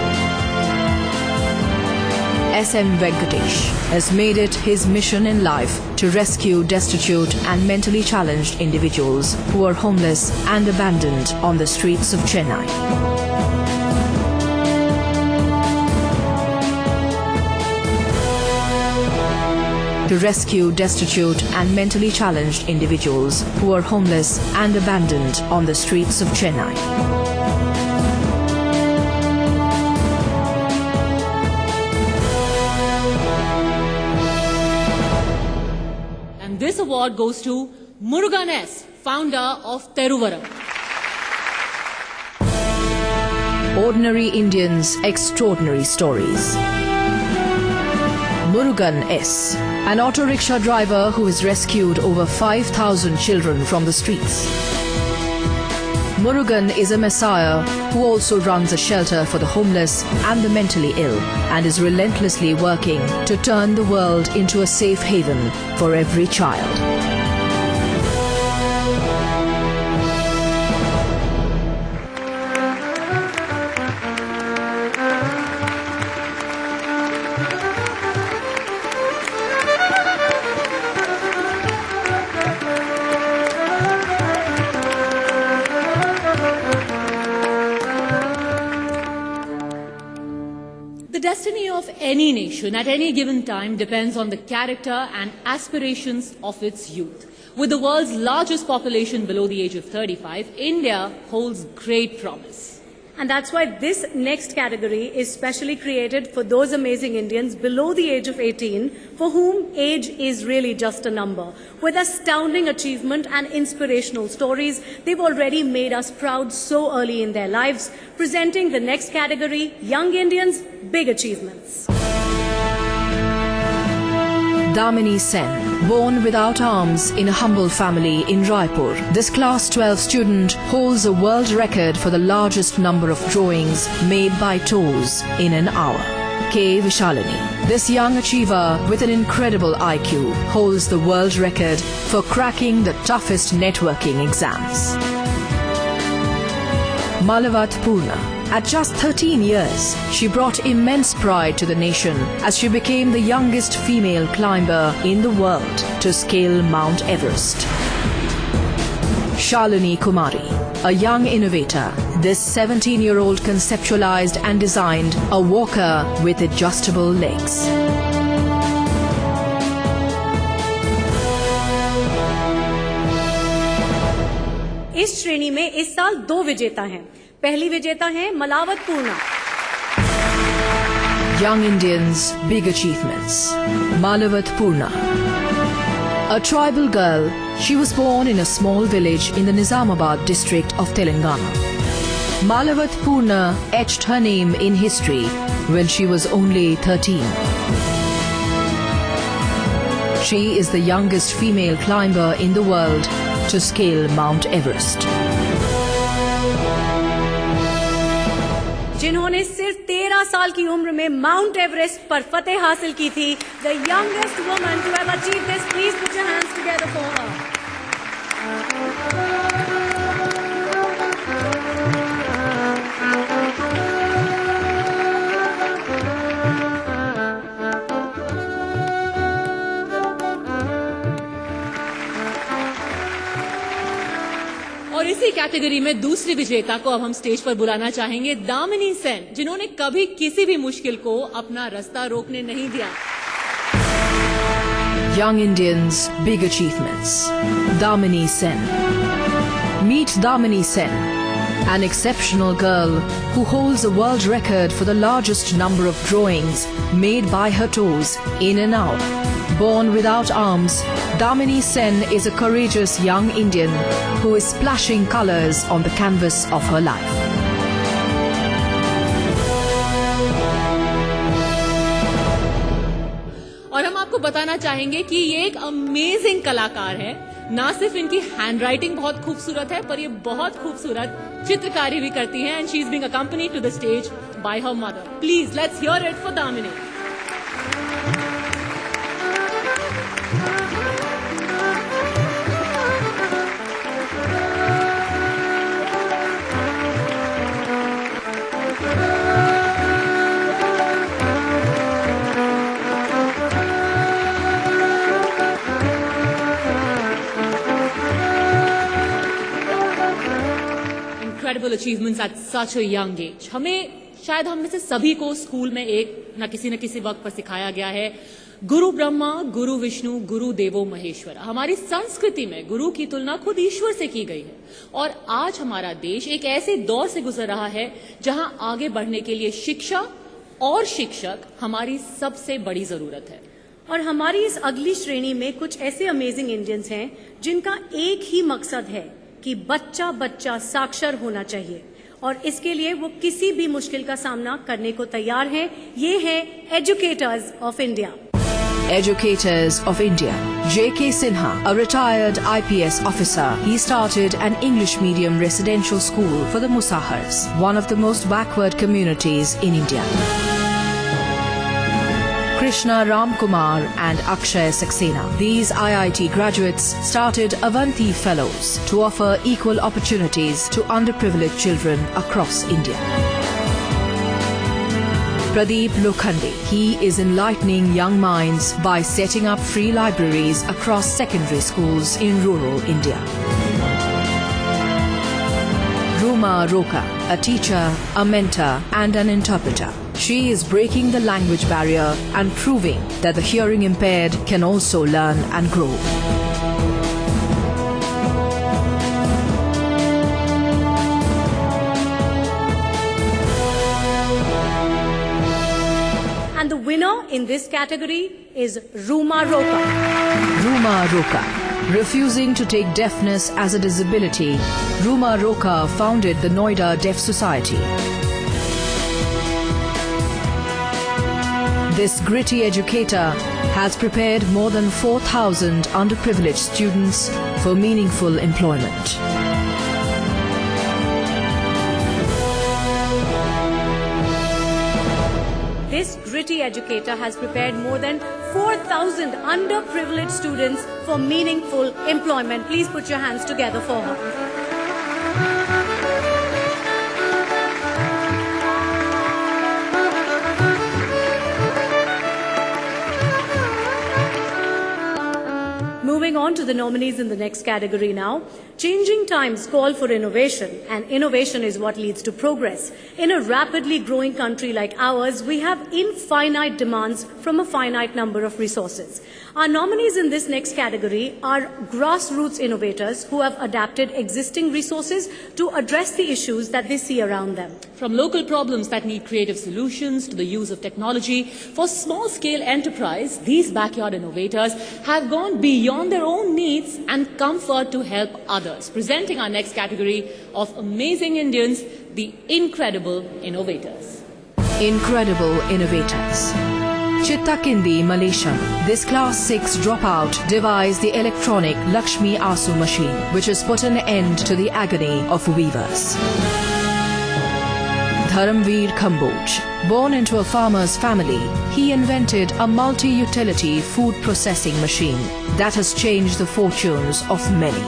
S.M. Venkatesh has made it his mission in life to rescue destitute and mentally challenged individuals who are homeless and abandoned on the streets of Chennai. To rescue destitute and mentally challenged individuals who are homeless and abandoned on the streets of Chennai. This award goes to Murugan S., founder of Theruvaram. Ordinary Indians' Extraordinary Stories. Murugan S., an auto rickshaw driver who has rescued over 5,000 children from the streets. Murugan is a messiah who also runs a shelter for the homeless and the mentally ill and is relentlessly working to turn the world into a safe haven for every child. The destiny of any nation at any given time depends on the character and aspirations of its youth. With the world's largest population below the age of 35, India holds great promise. And that's why this next category is specially created for those amazing Indians below the age of 18, for whom age is really just a number. With astounding achievement and inspirational stories, they've already made us proud so early in their lives. Presenting the next category, Young Indians, Big Achievements. Damini Sen, born without arms in a humble family in Raipur. This class 12 student holds a world record for the largest number of drawings made by toes in an hour. K. Vishalini, this young achiever with an incredible IQ, holds the world record for cracking the toughest networking exams. Malavat Purna, at just 13 years, she brought immense pride to the nation as she became the youngest female climber in the world to scale Mount Everest. Shalini Kumari, a young innovator, this 17-year-old conceptualized and designed a walker with adjustable legs. इस श्रेणी में इस साल 2 विजेता हैं। पहली विजेता है मलावत पूर्णा। Young Indians' Big Achievements. Malavat Purna. A tribal girl, she was born in a small village in the Nizamabad district of Telangana. Malavat Purna etched her name in history when she was only 13. She is the youngest female climber in the world to scale Mount Everest. जिन्होंने सिर्फ 13 साल की उम्र में mount Everest पर फतेह हासिल की थी. The youngest woman to have achieved this. Please put your hands together for her. और इसी कैटेगरी में दूसरी विजेता को अब हम स्टेज पर बुलाना चाहेंगे, दामिनी सेन, जिन्होंने कभी किसी भी मुश्किल को अपना रास्ता रोकने नहीं दिया. Young Indians' big achievements. Damini Sen. Meet Damini Sen, an exceptional girl who holds a world record for the largest number of drawings made by her toes in and out. Born without arms, Damini Sen is a courageous young Indian who is splashing colors on the canvas of her life. और हम आपको बताना चाहेंगे कि ये एक amazing कलाकार है. ना सिर्फ इनकी हैंडराइटिंग बहुत खूबसूरत है, पर ये बहुत खूबसूरत चित्रकारी भी करती हैं. And she is being accompanied to the stage by her mother. Please let's hear it for Damini. incredible achievements at such a young age. शायद हम में से सभी को स्कूल में एक न किसी वक्त पर सिखाया गया है, गुरु ब्रह्मा, गुरु विष्णु, गुरु देवो महेश्वर. हमारी संस्कृति में गुरु की तुलना खुद ईश्वर से की गई है. और आज हमारा देश एक ऐसे दौर से गुजर रहा है जहां आगे बढ़ने के लिए शिक्षा और शिक्षक हमारी सबसे बड़ी जरूरत है. और हमारी इस अगली श्रेणी में कुछ ऐसे अमेजिंग इंडियंस हैं जिनका एक ही मकसद है कि बच्चा बच्चा साक्षर होना चाहिए, और इसके लिए वो किसी भी मुश्किल का सामना करने को तैयार हैं. ये हैं educators of India. Educators of India. J.K. Sinha, a retired IPS officer, he started an English medium residential school for the Musahars, one of the most backward communities in India. Krishna Ramkumar and Akshay Saxena. These IIT graduates started Avanti Fellows to offer equal opportunities to underprivileged children across India. Pradeep Lokhande. He is enlightening young minds by setting up free libraries across secondary schools in rural India. Ruma Roka, a teacher, a mentor and an interpreter. She is breaking the language barrier and proving that the hearing impaired can also learn and grow. And the winner in this category is Ruma Roka. Ruma Roka. Refusing to take deafness as a disability, Ruma Roka founded the Noida Deaf Society. This gritty educator has prepared more than 4,000 underprivileged students for meaningful employment. This gritty educator has prepared more than 4,000 underprivileged students for meaningful employment. Please put your hands together for her. Moving on to the nominees in the next category now. Changing times call for innovation, and innovation is what leads to progress. In a rapidly growing country like ours, we have infinite demands from a finite number of resources. Our nominees in this next category are grassroots innovators who have adapted existing resources to address the issues that they see around them. From local problems that need creative solutions to the use of technology for small-scale enterprise, these backyard innovators have gone beyond their own needs and comfort to help others. Presenting our next category of amazing Indians, the incredible innovators. Incredible innovators. Chittakindi, Malaysia. This Class 6 dropout devised the electronic Lakshmi Asu machine, which has put an end to the agony of weavers. Dharamveer Kamboj. Born into a farmer's family, he invented a multi-utility food processing machine that has changed the fortunes of many.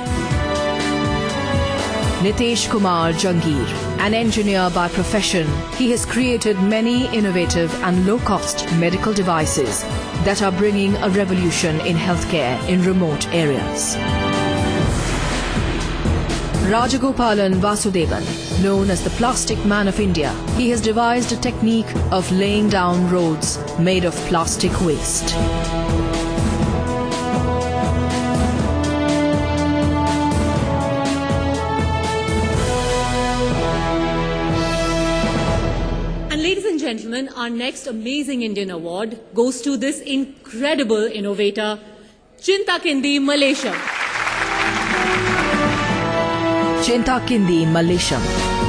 Nitesh Kumar Jangir, an engineer by profession, he has created many innovative and low-cost medical devices that are bringing a revolution in healthcare in remote areas. Rajagopalan Vasudevan, known as the Plastic Man of India, he has devised a technique of laying down roads made of plastic waste. And ladies and gentlemen, our next amazing Indian award goes to this incredible innovator, Chintakindi Mallesham. Chintakindi Mallesham.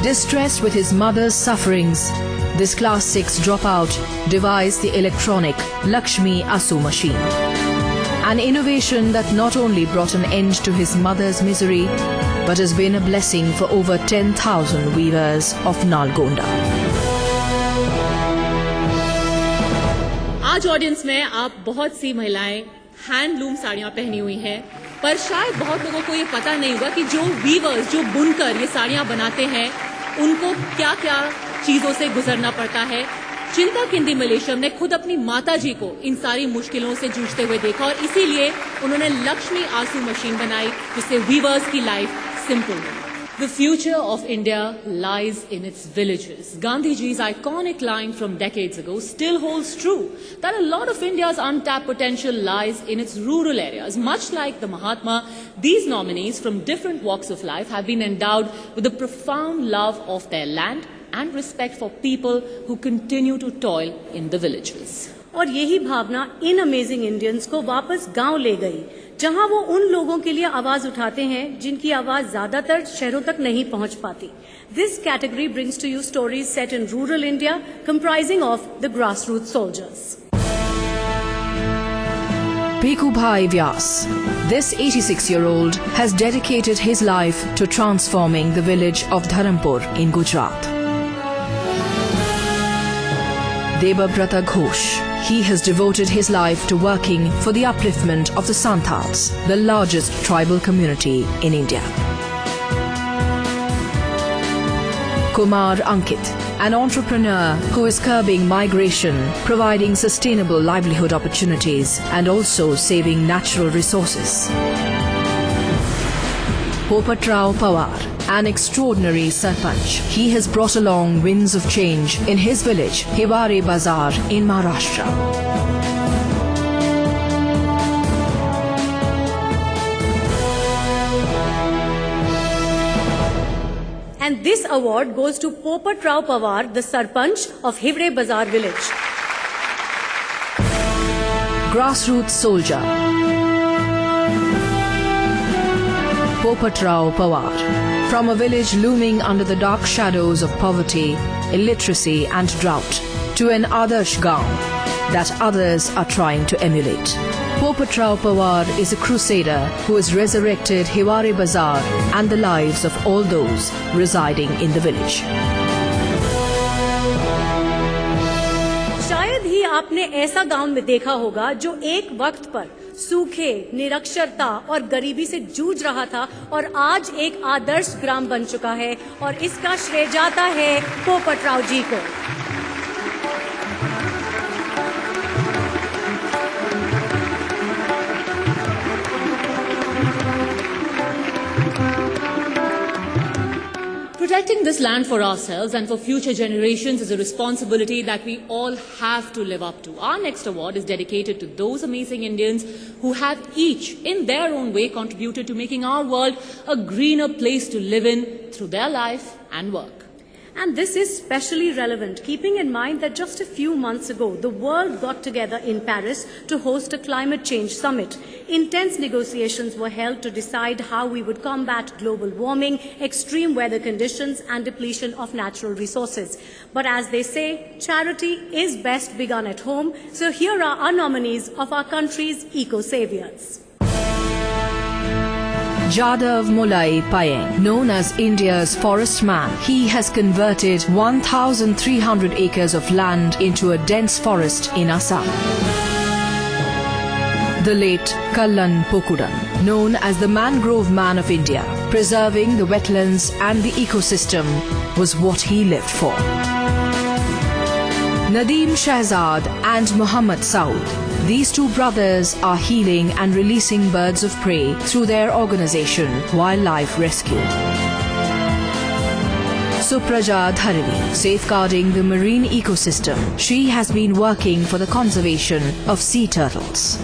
Distressed with his mother's sufferings, this Class 6 dropout devised the electronic Lakshmi Asu machine. An innovation that not only brought an end to his mother's misery, but has been a blessing for over 10,000 weavers of Nalgonda. आज audience में आप बहुत सी महिलाएं handloom साड़ियां पहनी हुई हैं, पर शायद बहुत लोगों को ये पता नहीं होगा कि जो वीवर्स, जो बुनकर ये साड़ियां बनाते हैं, उनको क्या क्या चीजों से गुजरना पड़ता है। चिंताकिंदी मलेशम ने खुद अपनी माताजी को इन सारी मुश्किलों से जूझते हुए देखा और इसीलिए उन्होंने लक्ष्मी आंसू मशीन बनाई जिससे वीवर्स की लाइफ सिंपल हो। The future of India lies in its villages. Gandhiji's iconic line from decades ago still holds true, that a lot of India's untapped potential lies in its rural areas. Much like the Mahatma, these nominees from different walks of life have been endowed with a profound love of their land and respect for people who continue to toil in the villages. और यही भावना इन amazing Indians को वापस गांव ले गई, जहां वो उन लोगों के लिए आवाज उठाते हैं जिनकी आवाज ज्यादातर शहरों तक नहीं पहुंच पाती. This category brings to you stories set in rural India comprising of the grassroot soldiers. Bhikubhai Vyas. This 86-year-old has dedicated his life to transforming the village of Dharampur in Gujarat. Debabrata Ghosh. He has devoted his life to working for the upliftment of the Santals, the largest tribal community in India. Kumar Ankit, an entrepreneur who is curbing migration, providing sustainable livelihood opportunities and also saving natural resources. Popatrao Pawar, an extraordinary sarpanch. He has brought along winds of change in his village, Hiware Bazar in Maharashtra. And this award goes to Popatrao Pawar, the sarpanch of Hiware Bazar village. Grassroots soldier Popatrao Pawar. From a village looming under the dark shadows of poverty, illiteracy and drought, to an Adarsh Gaon that others are trying to emulate. Popatrao Pawar is a crusader who has resurrected Hiware Bazar and the lives of all those residing in the village. शायद ही आपने ऐसा गांव में देखा होगा जो एक वक्त पर सूखे, निरक्षरता और गरीबी से जूझ रहा था और आज एक आदर्श ग्राम बन चुका है, और इसका श्रेय जाता है पोपटराव जी को. Protecting this land for ourselves and for future generations is a responsibility that we all have to live up to. Our next award is dedicated to those amazing Indians who have each, in their own way, contributed to making our world a greener place to live in through their life and work. And this is especially relevant, keeping in mind that just a few months ago, the world got together in Paris to host a climate change summit. Intense negotiations were held to decide how we would combat global warming, extreme weather conditions, and depletion of natural resources. But as they say, charity is best begun at home. So here are our nominees of our country's eco-saviors. Jadav Molai Payeng, known as India's forest man, he has converted 1,300 acres of land into a dense forest in Assam. The late Kallan Pokudan, known as the Mangrove Man of India, preserving the wetlands and the ecosystem was what he lived for. Nadeem Shahzad and Muhammad Saud, these two brothers are healing and releasing birds of prey through their organization, Wildlife Rescue. Supraja Dharani, safeguarding the marine ecosystem. She has been working for the conservation of sea turtles.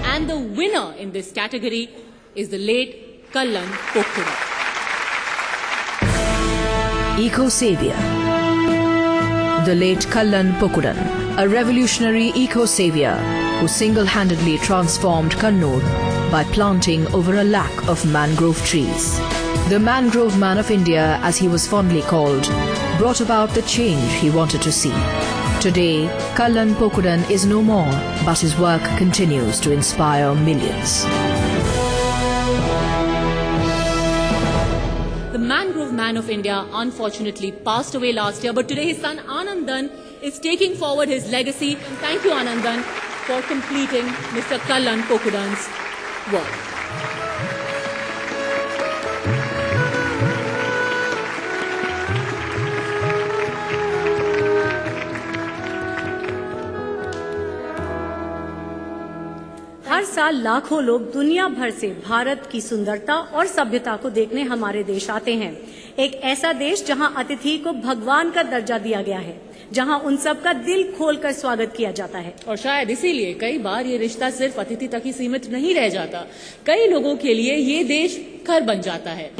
And the winner in this category is the late Kallan Pokudan. Eco-Savior. The late Kallan Pokudan, a revolutionary eco-savior who single-handedly transformed Kannur by planting over 1 lakh of mangrove trees. The Mangrove Man of India, as he was fondly called, brought about the change he wanted to see. Today, Kallan Pokudan is no more, but his work continues to inspire millions. The Mangrove Man of India unfortunately passed away last year, but today his son Anandan is taking forward his legacy. And thank you, Anandan, for completing Mr. Kallan Pokudan's work. हर साल लाखों लोग दुनिया भर से भारत की सुंदरता और सभ्यता को देखने हमारे देश आते हैं। एक ऐसा देश जहां अतिथि को भगवान का दर्जा दिया गया है, जहां उन सब का दिल खोलकर स्वागत किया जाता है। और शायद इसीलिए कई बार ये रिश्ता सिर्फ अतिथि तक ही सीमित नहीं रह जाता, कई लोगों के लिए ये देश घर बन जाता है।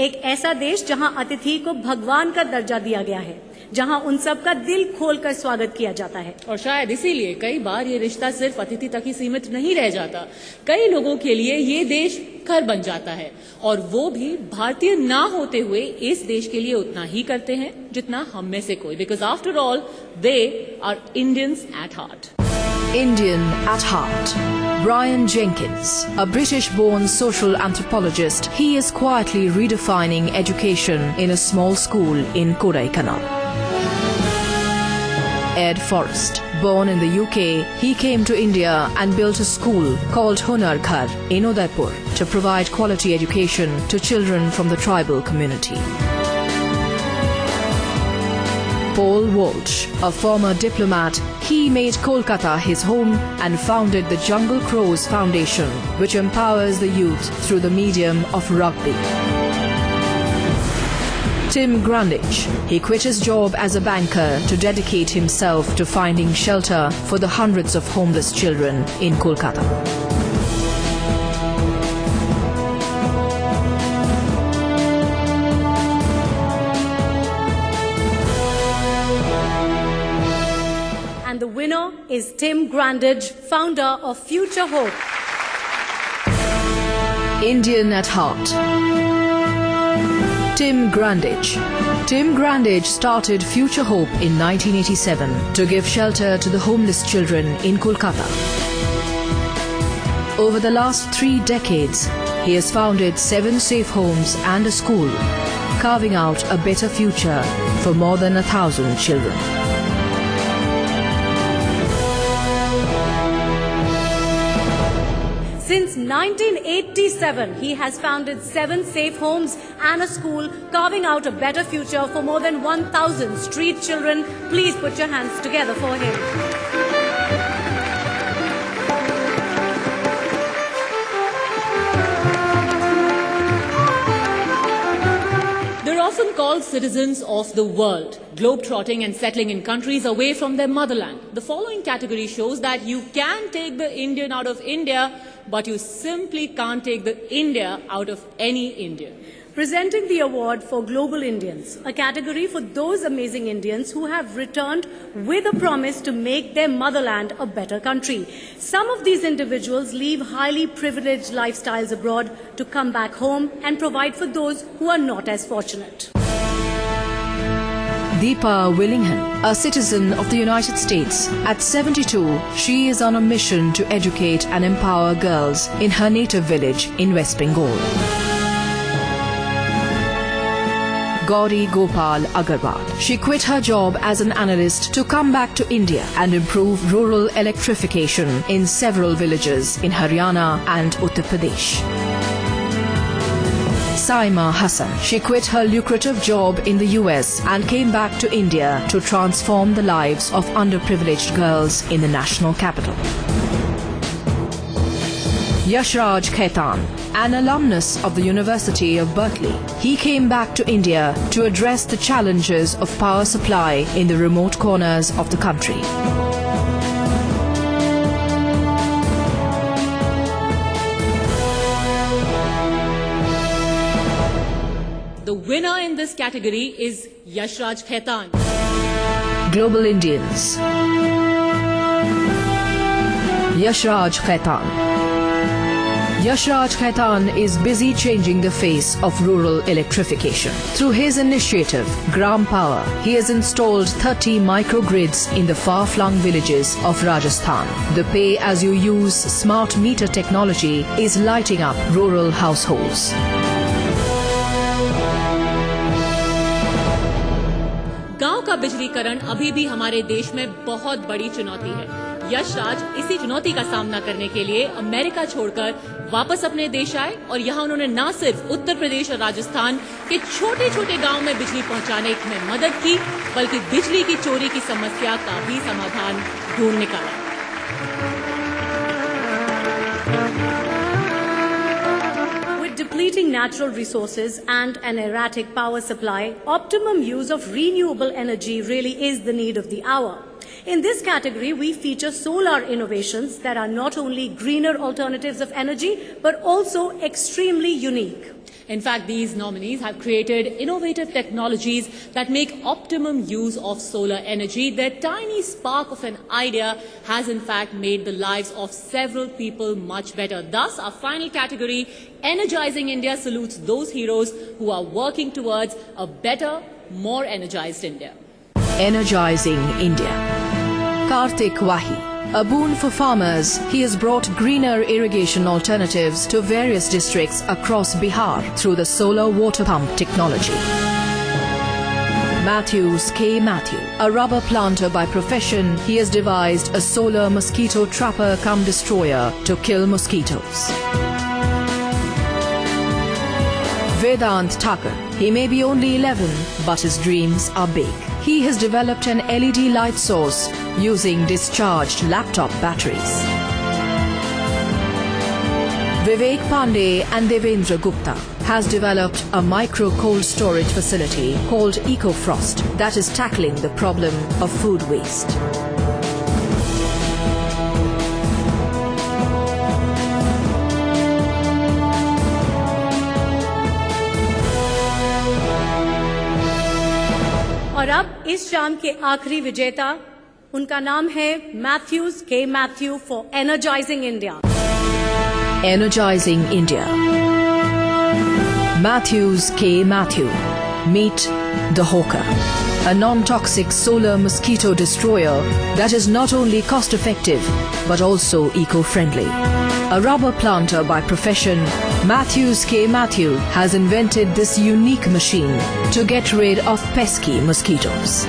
एक ऐसा देश जहां अतिथि को भगवान का दर्जा दिया गया है, जहां उन सब का दिल खोलकर स्वागत किया जाता है। और शायद इसीलिए कई बार ये रिश्ता सिर्फ अतिथि तक ही सीमित नहीं रह जाता, कई लोगों के लिए ये देश घर बन जाता है, और वो भी भारतीय ना होते हुए इस देश के लिए उतना ही करते हैं जितना हम में से कोई, because after all they are Indians at heart. Indian at heart. Brian Jenkins, a British-born social anthropologist, he is quietly redefining education in a small school in Kodaikanal. Ed Forrest, born in the UK, he came to India and built a school called Hunar Ghar in Udaipur to provide quality education to children from the tribal community. Paul Walsh, a former diplomat, he made Kolkata his home and founded the Jungle Crows Foundation, which empowers the youth through the medium of rugby. Tim Grundage, he quit his job as a banker to dedicate himself to finding shelter for the hundreds of homeless children in Kolkata. And the winner is Tim Grundage, founder of Future Hope. Indian at heart. Tim Grundage. Tim Grundage started Future Hope in 1987 to give shelter to the homeless children in Kolkata. Over the last 3 decades, he has founded 7 safe homes and a school, carving out a better future for more than 1,000 children. Since 1987, he has founded 7 safe homes and a school, carving out a better future for more than 1,000 street children. Please put your hands together for him. They're often called citizens of the world, globetrotting and settling in countries away from their motherland. The following category shows that you can take the Indian out of India, but you simply can't take the India out of any Indian. Presenting the award for Global Indians, a category for those amazing Indians who have returned with a promise to make their motherland a better country. Some of these individuals leave highly privileged lifestyles abroad to come back home and provide for those who are not as fortunate. Deepa Willingham, a citizen of the United States. At 72, she is on a mission to educate and empower girls in her native village in West Bengal. Gauri Gopal Agarwal. She quit her job as an analyst to come back to India and improve rural electrification in several villages in Haryana and Uttar Pradesh. Saima Hassan. She quit her lucrative job in the US and came back to India to transform the lives of underprivileged girls in the national capital. Yashraj Khaitan, an alumnus of the University of Berkeley. He came back to India to address the challenges of power supply in the remote corners of the country. The winner in this category is Yashraj Khaitan. Global Indians. Yashraj Khaitan. Yashraj Khaitan is busy changing the face of rural electrification. Through his initiative, Gram Power, he has installed 30 microgrids in the far-flung villages of Rajasthan. The pay-as-you-use smart meter technology is lighting up rural households. गांव का बिजलीकरण अभी भी हमारे देश में बहुत बड़ी चुनौती है। यशराज इसी चुनौती का सामना करने के लिए अमेरिका छोड़कर वापस अपने देश आए और यहाँ उन्होंने न सिर्फ उत्तर प्रदेश और राजस्थान के छोटे छोटे गांव में बिजली पहुंचाने में मदद की, बल्कि बिजली की चोरी की समस्या का भी समाधान ढूंढ निकाला। Depleting natural resources and an erratic power supply, optimum use of renewable energy really is the need of the hour. In this category, we feature solar innovations that are not only greener alternatives of energy, but also extremely unique. In fact, these nominees have created innovative technologies that make optimum use of solar energy. Their tiny spark of an idea has in fact made the lives of several people much better. Thus, our final category, Energizing India, salutes those heroes who are working towards a better, more energized India. Energizing India. Kartik Wahi. A boon for farmers, he has brought greener irrigation alternatives to various districts across Bihar through the solar water pump technology. Matthews K. Matthew. A rubber planter by profession, he has devised a solar mosquito trapper cum destroyer to kill mosquitoes. Vedant Thakur. He may be only 11, but his dreams are big. He has developed an LED light source using discharged laptop batteries. Vivek Pandey and Devendra Gupta has developed a micro cold storage facility called EcoFrost that is tackling the problem of food waste. और अब इस शाम के आखिरी विजेता, उनका नाम है मैथ्यूज के Matthew for energising India. Energizing India. Matthews K. Matthew. Meet the Hawker, a non-toxic solar mosquito destroyer that is not only cost-effective but also eco-friendly. A rubber planter by profession, Matthews K. Matthew has invented this unique machine to get rid of pesky mosquitoes.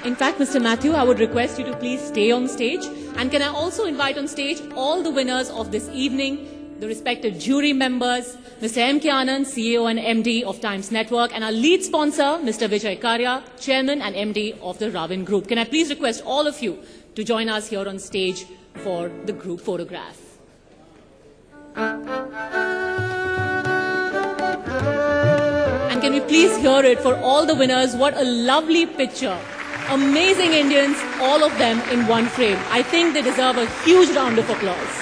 In fact, Mr. Matthew, I would request you to please stay on stage. And can I also invite on stage all the winners of this evening, the respective jury members, Mr. M. K. Anand, CEO and MD of Times Network, and our lead sponsor, Mr. Vijay Karya, Chairman and MD of the Ravin Group. Can I please request all of you to join us here on stage for the group photograph? And can we please hear it for all the winners? What a lovely picture. Amazing Indians, all of them in one frame. I think they deserve a huge round of applause.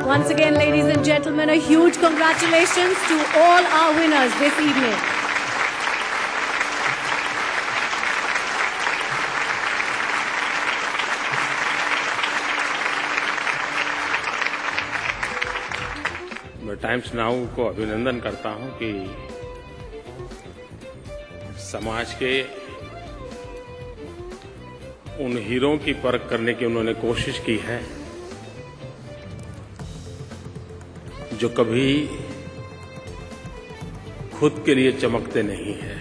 Once again, ladies and gentlemen, a huge congratulations to all our winners this evening. मैं times now को अभिनंदन करता हूं कि समाज के उन हीरों की परख करने की उन्होंने कोशिश की है जो कभी खुद के लिए चमकते नहीं हैं।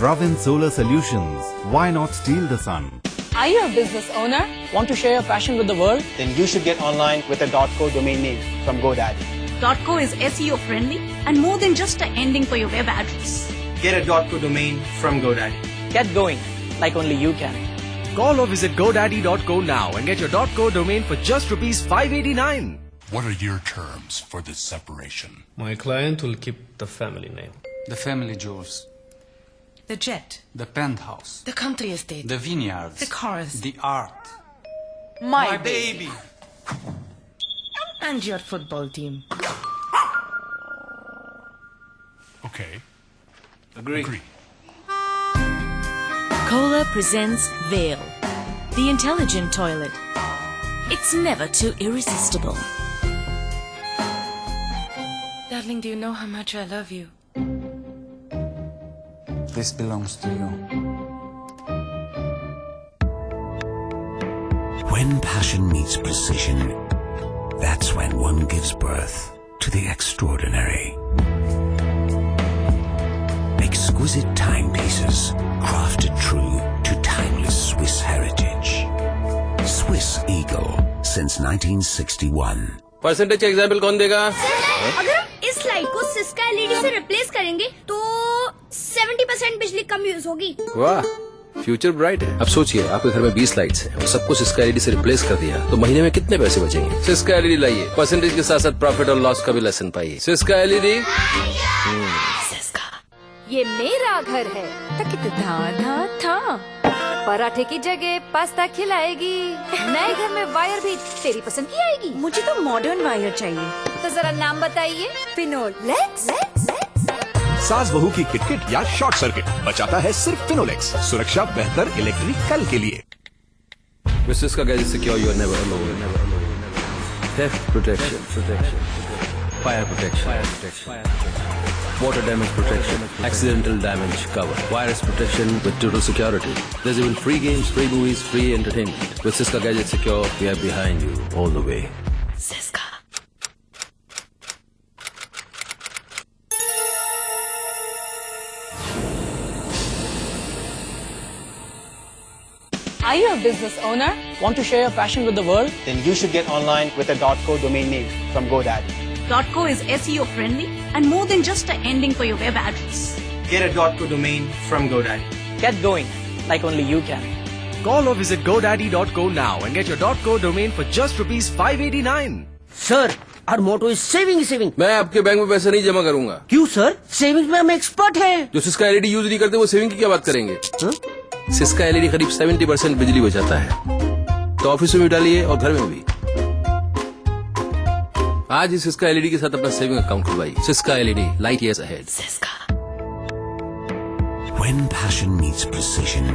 Ravin Solar Solutions. Why not steal the sun? Are you a business owner? Want to share your passion with the world? Then you should get online with a .co domain name from GoDaddy. .co is SEO friendly and more than just an ending for your web address. Get a .co domain from GoDaddy. Get going, like only you can. Call or visit GoDaddy.co now and get your .co domain for just ₹589. What are your terms for this separation? My client will keep the family name. The family jewels. The jet. The penthouse. The country estate. The vineyards. The cars. The art. My baby. And your football team. Okay. Agree. Kohler presents Veil, the intelligent toilet. It's never too irresistible. Darling, do you know how much I love you? This belongs to you. When passion meets precision, that's when one gives birth to the extraordinary. Exquisite timepieces, crafted true to timeless Swiss heritage. Swiss Eagle since 1961. Percentage का example कौन देगा? अगर हम इस light को Syska LED से replace करेंगे तो 70% बिजली कम यूज होगी। वाह, फ्यूचर ब्राइट है। अब सोचिए, आपके घर में 20 लाइट्स हैं और सबको सिस्का एलईडी से रिप्लेस कर दिया तो महीने में कितने पैसे बचेंगे? सिस्का एलईडी लाइए, परसेंटेज के साथ साथ प्रॉफिट और लॉस का भी लेसन पाइए। Syska LED. ये मेरा घर है। तकित धा धा था। पराठे की जगह पास्ता खिलाएगी। नए घर में वायर भी तेरी पसंद की आएगी। मुझे तो मॉडर्न वायर चाहिए। तो जरा नाम बताइए। फिनोल। लेक्स। सास बहू की किटकिट या शॉर्ट सर्किट बचाता है सिर्फ फिनोलेक्स। सुरक्षा बेहतर इलेक्ट्रिक कल के लिए। With Cisco Gadget Secure, you are never alone. Theft protection, fire protection, water damage protection, accidental damage cover, virus protection with total security. There's even free games, free movies, free entertainment. With Cisco Gadget Secure, we are behind you all the way. Cisco. Are you a business owner? Want to share your passion with the world? Then you should get online with a .co domain name from GoDaddy. .co is SEO friendly and more than just an ending for your web address. Get a .co domain from GoDaddy. Get going, like only you can. Call or visit GoDaddy.co now and get your .co domain for just ₹589. Sir, our motto is saving. मैं आपके bank में पैसे नहीं जमा करूंगा। क्यों sir? Saving में हम एक्सपर्ट हैं। जो सिस्का एलईडी यूज नहीं करते वो सेविंग की क्या बात करेंगे? सिस्का एलईडी करीब 70% बिजली बचाता है, तो ऑफिस में भी डालिए और घर में भी। आज ही सिस्का एलईडी के साथ अपना सेविंग अकाउंट खुलवाइए। Syska LED, light years ahead. When passion meets precision,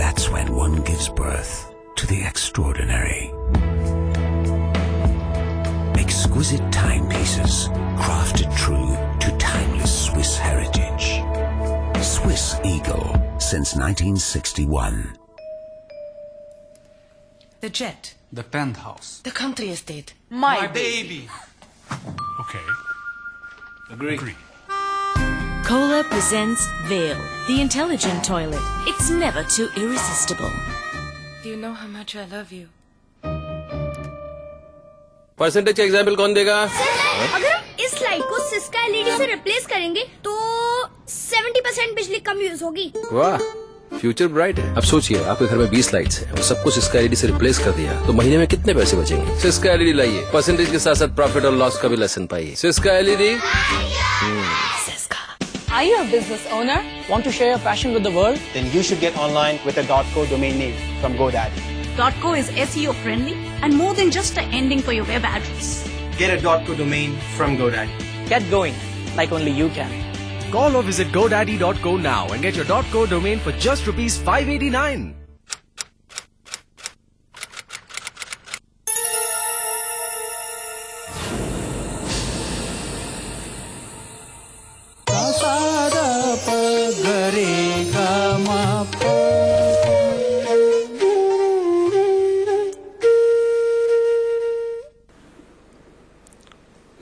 that's when one gives birth to the extraordinary. Exquisite timepieces, crafted true to timeless Swiss heritage. Swiss Eagle since 1961. The jet. The penthouse. The country estate. My baby. Okay. Agree. Kohler presents Veil, the intelligent toilet. It's never too irresistible. Do you know how much I love you? Percentage का example कौन देगा? अगर हम इस light को Syska LED से replace करेंगे तो 70% बिजली कम यूज होगी। वाह, फ्यूचर ब्राइट है। अब सोचिए, आपके घर में 20 लाइट्स हैं और सबको सिस्का एलईडी से रिप्लेस कर दिया तो महीने में कितने पैसे बचेंगे? सिस्का एलईडी लाइए, परसेंटेज के साथ साथ प्रॉफिट और लॉस का भी लेसन पाइए। Syska LED. Are you a business owner? Want to share your passion with the world? Then you should get online with a .co domain name from GoDaddy. .co is SEO friendly and more than just an ending for your web address. Get a .co domain from GoDaddy. Get going, like only you can. Call or visit GoDaddy.co now and get your .co domain for just rupees 589.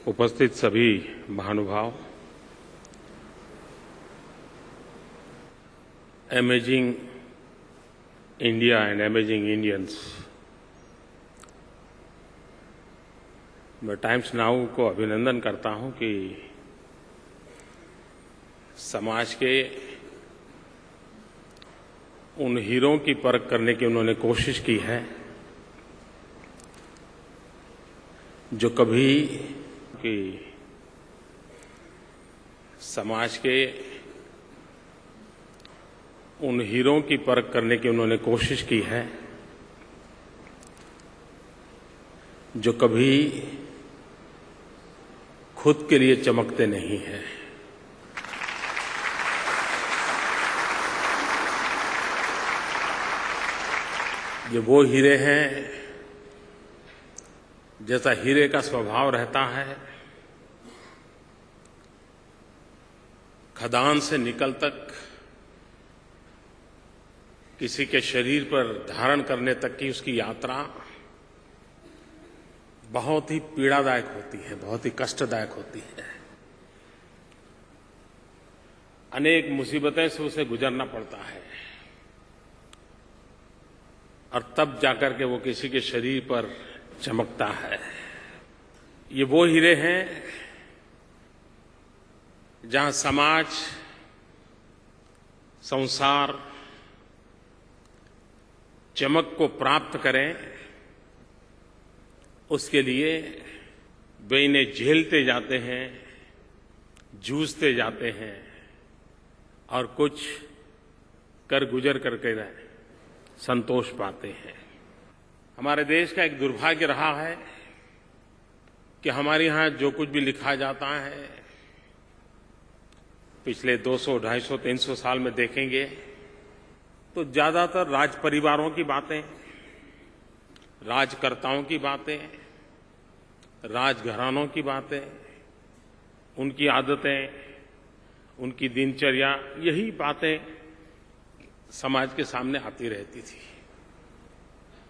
उपस्थित सभी महानुभाव, amazing India and amazing Indians, मैं times now को अभिनंदन करता हूं कि समाज के उन हीरों की परख करने की उन्होंने कोशिश की है जो कभी कि समाज के उन हीरों की परख करने की उन्होंने कोशिश की है जो कभी खुद के लिए चमकते नहीं हैं। ये वो हीरे हैं जैसा हीरे का स्वभाव रहता है, खदान से निकल तक किसी के शरीर पर धारण करने तक की उसकी यात्रा बहुत ही पीड़ादायक होती है, बहुत ही कष्टदायक होती है। अनेक मुसीबतें से उसे गुजरना पड़ता है और तब जाकर के वो किसी के शरीर पर चमकता है। ये वो हीरे हैं जहां समाज, संसार चमक को प्राप्त करें, उसके लिए वे इन्हें झेलते जाते हैं, जूझते जाते हैं और कुछ कर गुजर करके संतोष पाते हैं। हमारे देश का एक दुर्भाग्य रहा है कि हमारे यहाँ जो कुछ भी लिखा जाता है, पिछले 200, 250, 300 साल में देखेंगे तो ज्यादातर राज परिवारों की बातें, राजकर्ताओं की बातें, राजघरानों की बातें, उनकी आदतें, उनकी दिनचर्या, यही बातें समाज के सामने आती रहती थी।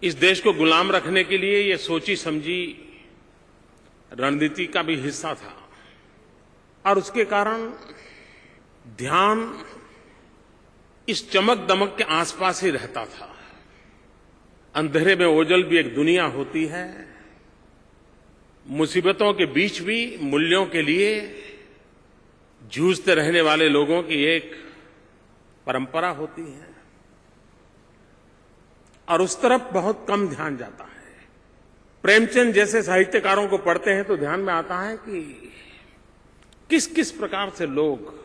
इस देश को गुलाम रखने के लिए ये सोची समझी रणनीति का भी हिस्सा था और उसके कारण ध्यान इस चमक दमक के आसपास ही रहता था। अंधेरे में ओझल भी एक दुनिया होती है, मुसीबतों के बीच भी मूल्यों के लिए जूझते रहने वाले लोगों की एक परंपरा होती है और उस तरफ बहुत कम ध्यान जाता है। प्रेमचंद जैसे साहित्यकारों को पढ़ते हैं तो ध्यान में आता है कि किस किस प्रकार से लोग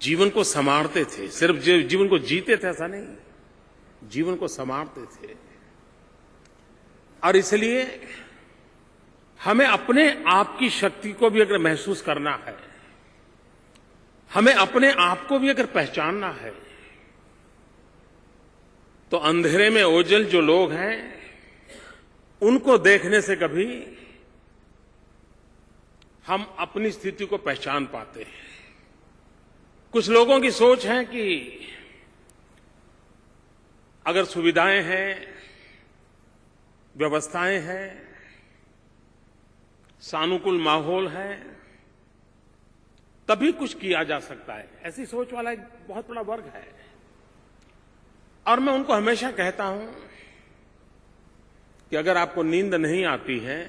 जीवन को संवारते थे। सिर्फ जीवन को जीते थे ऐसा नहीं, जीवन को संवारते थे। और इसलिए हमें अपने आप की शक्ति को भी अगर महसूस करना है, हमें अपने आप को भी अगर पहचानना है, तो अंधेरे में ओझल जो लोग हैं उनको देखने से कभी हम अपनी स्थिति को पहचान पाते हैं। कुछ लोगों की सोच है कि अगर सुविधाएं हैं, व्यवस्थाएं हैं, सानुकूल माहौल है, तभी कुछ किया जा सकता है। ऐसी सोच वाला एक बहुत बड़ा वर्ग है और मैं उनको हमेशा कहता हूं कि अगर आपको नींद नहीं आती है,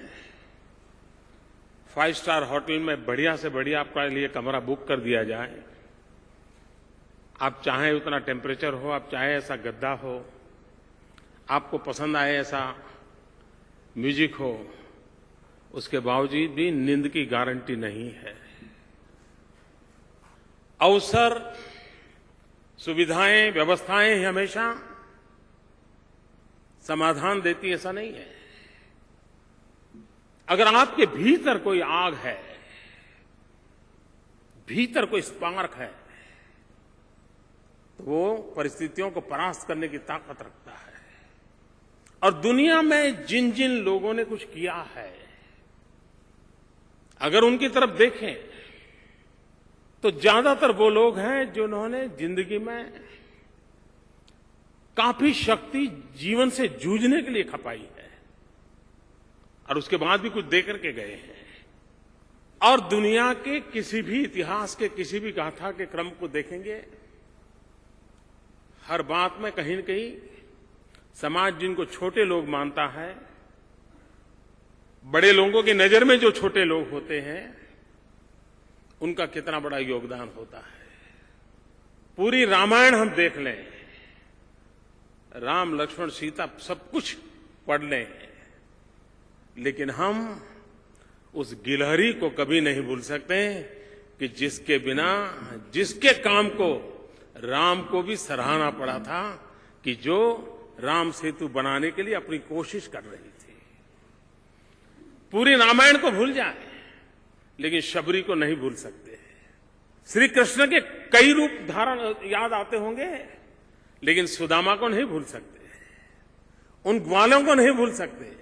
5 स्टार होटल में बढ़िया से बढ़िया आपके लिए कमरा बुक कर दिया जाए, आप चाहें उतना टेम्परेचर हो, आप चाहे ऐसा गद्दा हो, आपको पसंद आए ऐसा म्यूजिक हो, उसके बावजूद भी नींद की गारंटी नहीं है। अवसर, सुविधाएं, व्यवस्थाएं ही हमेशा समाधान देती, ऐसा नहीं है। अगर आपके भीतर कोई आग है, भीतर कोई स्पार्क है, तो वो परिस्थितियों को परास्त करने की ताकत रखता है। और दुनिया में जिन जिन लोगों ने कुछ किया है, अगर उनकी तरफ देखें तो ज्यादातर वो लोग हैं जिन्होंने जिंदगी में काफी शक्ति जीवन से जूझने के लिए खपाई है और उसके बाद भी कुछ दे करके गए हैं। और दुनिया के किसी भी इतिहास के किसी भी गाथा के क्रम को देखेंगे, हर बात में कहीं न कहीं समाज जिनको छोटे लोग मानता है, बड़े लोगों की नजर में जो छोटे लोग होते हैं, उनका कितना बड़ा योगदान होता है। पूरी रामायण हम देख लें, राम लक्ष्मण सीता सब कुछ पढ़ लें, लेकिन हम उस गिलहरी को कभी नहीं भूल सकते कि जिसके बिना, जिसके काम को राम को भी सराहना पड़ा था कि जो राम सेतु बनाने के लिए अपनी कोशिश कर रही थी। पूरी रामायण को भूल जाए लेकिन शबरी को नहीं भूल सकते। श्री कृष्ण के कई रूप धारण याद आते होंगे, लेकिन सुदामा को नहीं भूल सकते, उन ग्वालों को नहीं भूल सकते।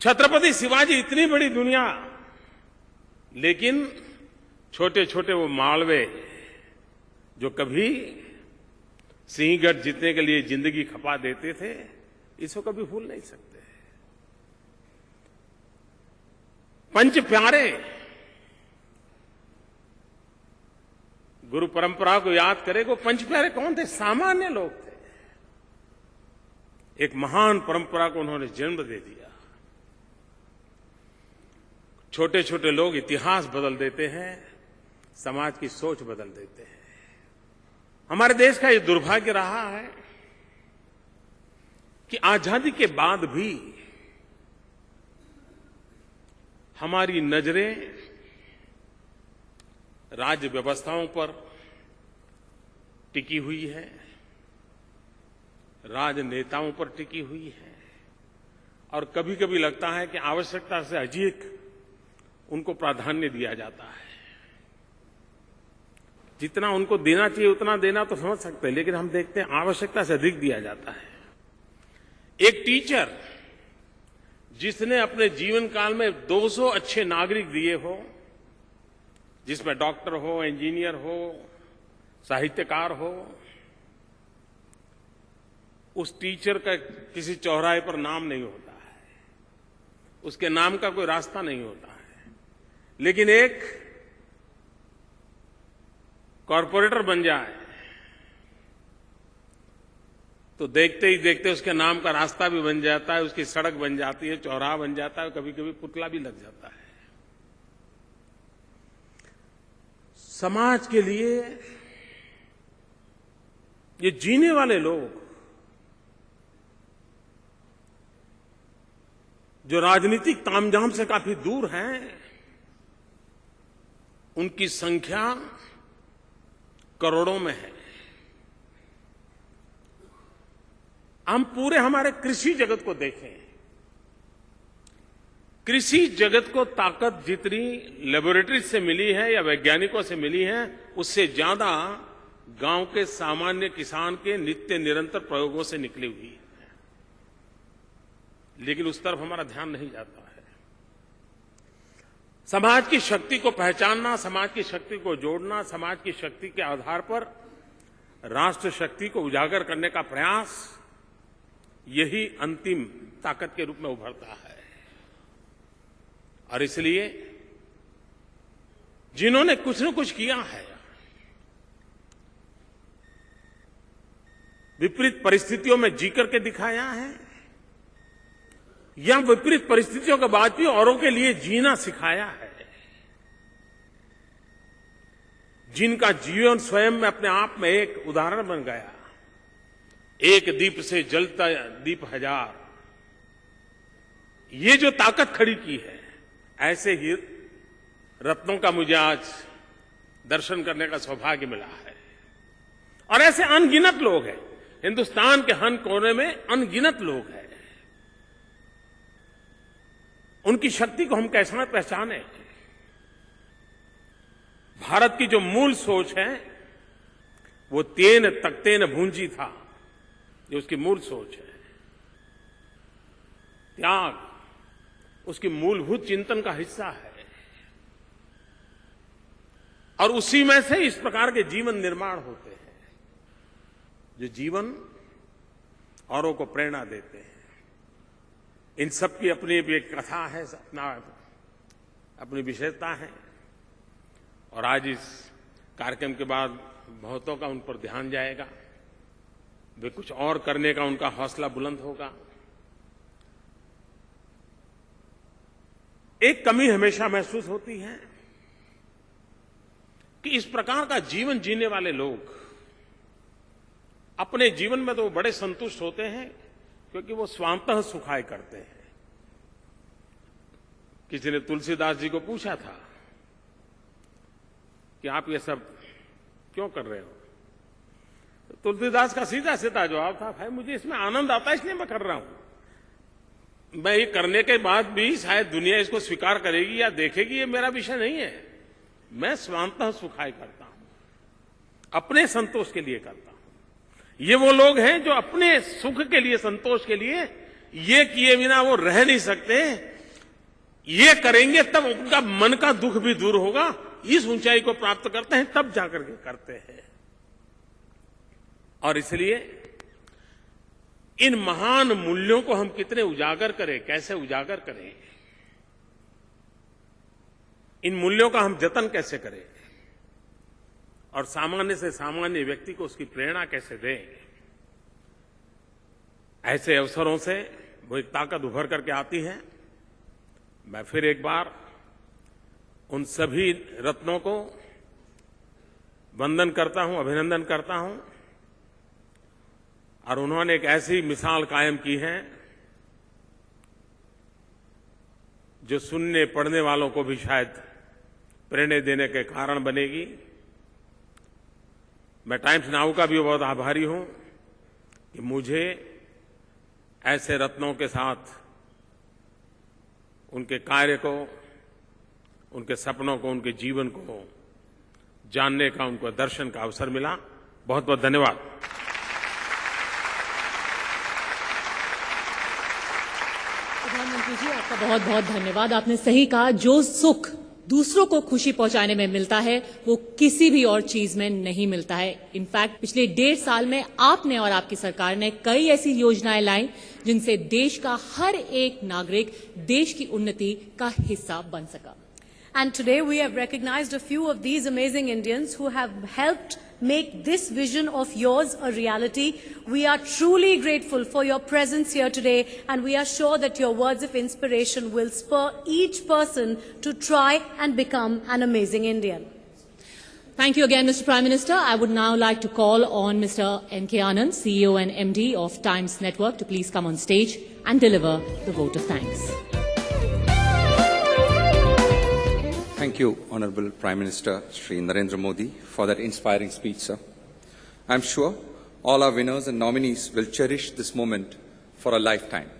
छत्रपति शिवाजी इतनी बड़ी दुनिया, लेकिन छोटे छोटे वो मालवे जो कभी सिंहगढ़ जीतने के लिए जिंदगी खपा देते थे, इसको कभी भूल नहीं सकते। पंच प्यारे, गुरु परंपरा को याद करें, वो पंच प्यारे कौन थे? सामान्य लोग थे। एक महान परंपरा को उन्होंने जन्म दे दिया। छोटे छोटे लोग इतिहास बदल देते हैं, समाज की सोच बदल देते हैं। हमारे देश का ये दुर्भाग्य रहा है कि आजादी के बाद भी हमारी नजरें राज्य व्यवस्थाओं पर टिकी हुई है, राजनेताओं पर टिकी हुई है, और कभी कभी लगता है कि आवश्यकता से अधिक उनको प्राधान्य दिया जाता है। जितना उनको देना चाहिए उतना देना तो समझ सकते हैं, लेकिन हम देखते हैं आवश्यकता से अधिक दिया जाता है। एक टीचर जिसने अपने जीवन काल में 200 अच्छे नागरिक दिए हो, जिसमें डॉक्टर हो, इंजीनियर हो, साहित्यकार हो, उस टीचर का किसी चौराहे पर नाम नहीं होता है, उसके नाम का कोई रास्ता नहीं होता है। लेकिन एक कॉर्पोरेटर बन जाए तो देखते ही देखते उसके नाम का रास्ता भी बन जाता है, उसकी सड़क बन जाती है, चौराहा बन जाता है, कभी कभी पुतला भी लग जाता है। समाज के लिए ये जीने वाले लोग जो राजनीतिक तामझाम से काफी दूर हैं, उनकी संख्या करोड़ों में है। हम पूरे हमारे कृषि जगत को देखें, कृषि जगत को ताकत जितनी लेबोरेटरी से मिली है या वैज्ञानिकों से मिली है, उससे ज्यादा गांव के सामान्य किसान के नित्य निरंतर प्रयोगों से निकली हुई है। लेकिन उस तरफ हमारा ध्यान नहीं जाता है। समाज की शक्ति को पहचानना, समाज की शक्ति को जोड़ना, समाज की शक्ति के आधार पर राष्ट्र शक्ति को उजागर करने का प्रयास यही अंतिम ताकत के रूप में उभरता है। और इसलिए जिन्होंने कुछ न कुछ किया है, विपरीत परिस्थितियों में जी करके दिखाया है, या विपरीत परिस्थितियों के बाद भी औरों के लिए जीना सिखाया है, जिनका जीवन स्वयं में अपने आप में एक उदाहरण बन गया, एक दीप से जलता दीप हजार, ये जो ताकत खड़ी की है, ऐसे ही रत्नों का मुझे आज दर्शन करने का सौभाग्य मिला है। और ऐसे अनगिनत लोग हैं, हिंदुस्तान के हर कोने में अनगिनत लोग हैं। उनकी शक्ति को हम कैसे पहचाने? भारत की जो मूल सोच है वो तेन तख्ते न भूंजी था, ये उसकी मूल सोच है। त्याग उसकी मूलभूत चिंतन का हिस्सा है, और उसी में से इस प्रकार के जीवन निर्माण होते हैं जो जीवन औरों को प्रेरणा देते हैं। इन सब की अपनी एक कथा है, अपनी विशेषता है। और आज इस कार्यक्रम के बाद बहुतों का उन पर ध्यान जाएगा, वे कुछ और करने का उनका हौसला बुलंद होगा। एक कमी हमेशा महसूस होती है कि इस प्रकार का जीवन जीने वाले लोग अपने जीवन में तो बड़े संतुष्ट होते हैं, क्योंकि वो स्वांतः सुखाय करते हैं। किसी ने तुलसीदास जी को पूछा था कि आप ये सब क्यों कर रहे हो? तो तुलसीदास का सीधा सीधा जवाब था, भाई मुझे इसमें आनंद आता है इसलिए मैं कर रहा हूं। मैं ये करने के बाद भी शायद दुनिया इसको स्वीकार करेगी या देखेगी, ये मेरा विषय नहीं है। मैं स्वांतः सुखाय करता हूं, अपने संतोष के लिए करता हूं। ये वो लोग हैं जो अपने सुख के लिए, संतोष के लिए ये किए बिना वो रह नहीं सकते। ये करेंगे तब उनका मन का दुख भी दूर होगा, इस ऊंचाई को प्राप्त करते हैं, तब जाकर के करते हैं। और इसलिए इन महान मूल्यों को हम कितने उजागर करें, कैसे उजागर करें, इन मूल्यों का हम जतन कैसे करें, और सामान्य से सामान्य व्यक्ति को उसकी प्रेरणा कैसे दें। ऐसे अवसरों से वो एक ताकत उभर करके आती है। मैं फिर एक बार उन सभी रत्नों को वंदन करता हूं, अभिनंदन करता हूं। और उन्होंने एक ऐसी मिसाल कायम की है जो सुनने पढ़ने वालों को भी शायद प्रेरणा देने के कारण बनेगी। मैं टाइम्स नाउ का भी बहुत आभारी हूं कि मुझे ऐसे रत्नों के साथ उनके कार्य को, उनके सपनों को, उनके जीवन को जानने का, उनको दर्शन का अवसर मिला। बहुत बहुत धन्यवाद। प्रधानमंत्री जी, आपका बहुत बहुत धन्यवाद। आपने सही कहा, जो सुख दूसरों को खुशी पहुंचाने में मिलता है वो किसी भी और चीज में नहीं मिलता है। इनफैक्ट पिछले 1.5 साल में आपने और आपकी सरकार ने कई ऐसी योजनाएं लाई जिनसे देश का हर एक नागरिक देश की उन्नति का हिस्सा बन सका। And today we have recognized a few of these amazing Indians who have helped make this vision of yours a reality. We are truly grateful for your presence here today, and we are sure that your words of inspiration will spur each person to try and become an amazing Indian. Thank you again, Mr. Prime Minister. I would now like to call on Mr. N.K. Anand, CEO and MD of Times Network, to please come on stage and deliver the vote of thanks. Thank you, Honorable Prime Minister Shri Narendra Modi, for that inspiring speech, sir. I'm sure all our winners and nominees will cherish this moment for a lifetime.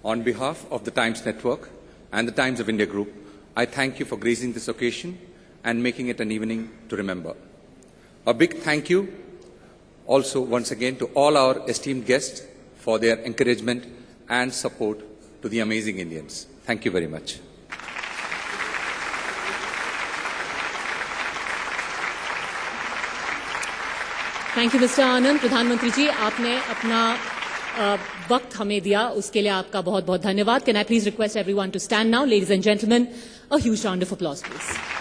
On behalf of the Times Network and the Times of India Group, I thank you for gracing this occasion and making it an evening to remember. A big thank you also once again to all our esteemed guests for their encouragement and support to the amazing Indians. Thank you very much. Thank you mister Anand. प्रधानमंत्री जी, आपने अपना वक्त हमें दिया उसके लिए आपका बहुत बहुत धन्यवाद. Can I please request everyone to stand now. Ladies and gentleman, a huge round of applause please.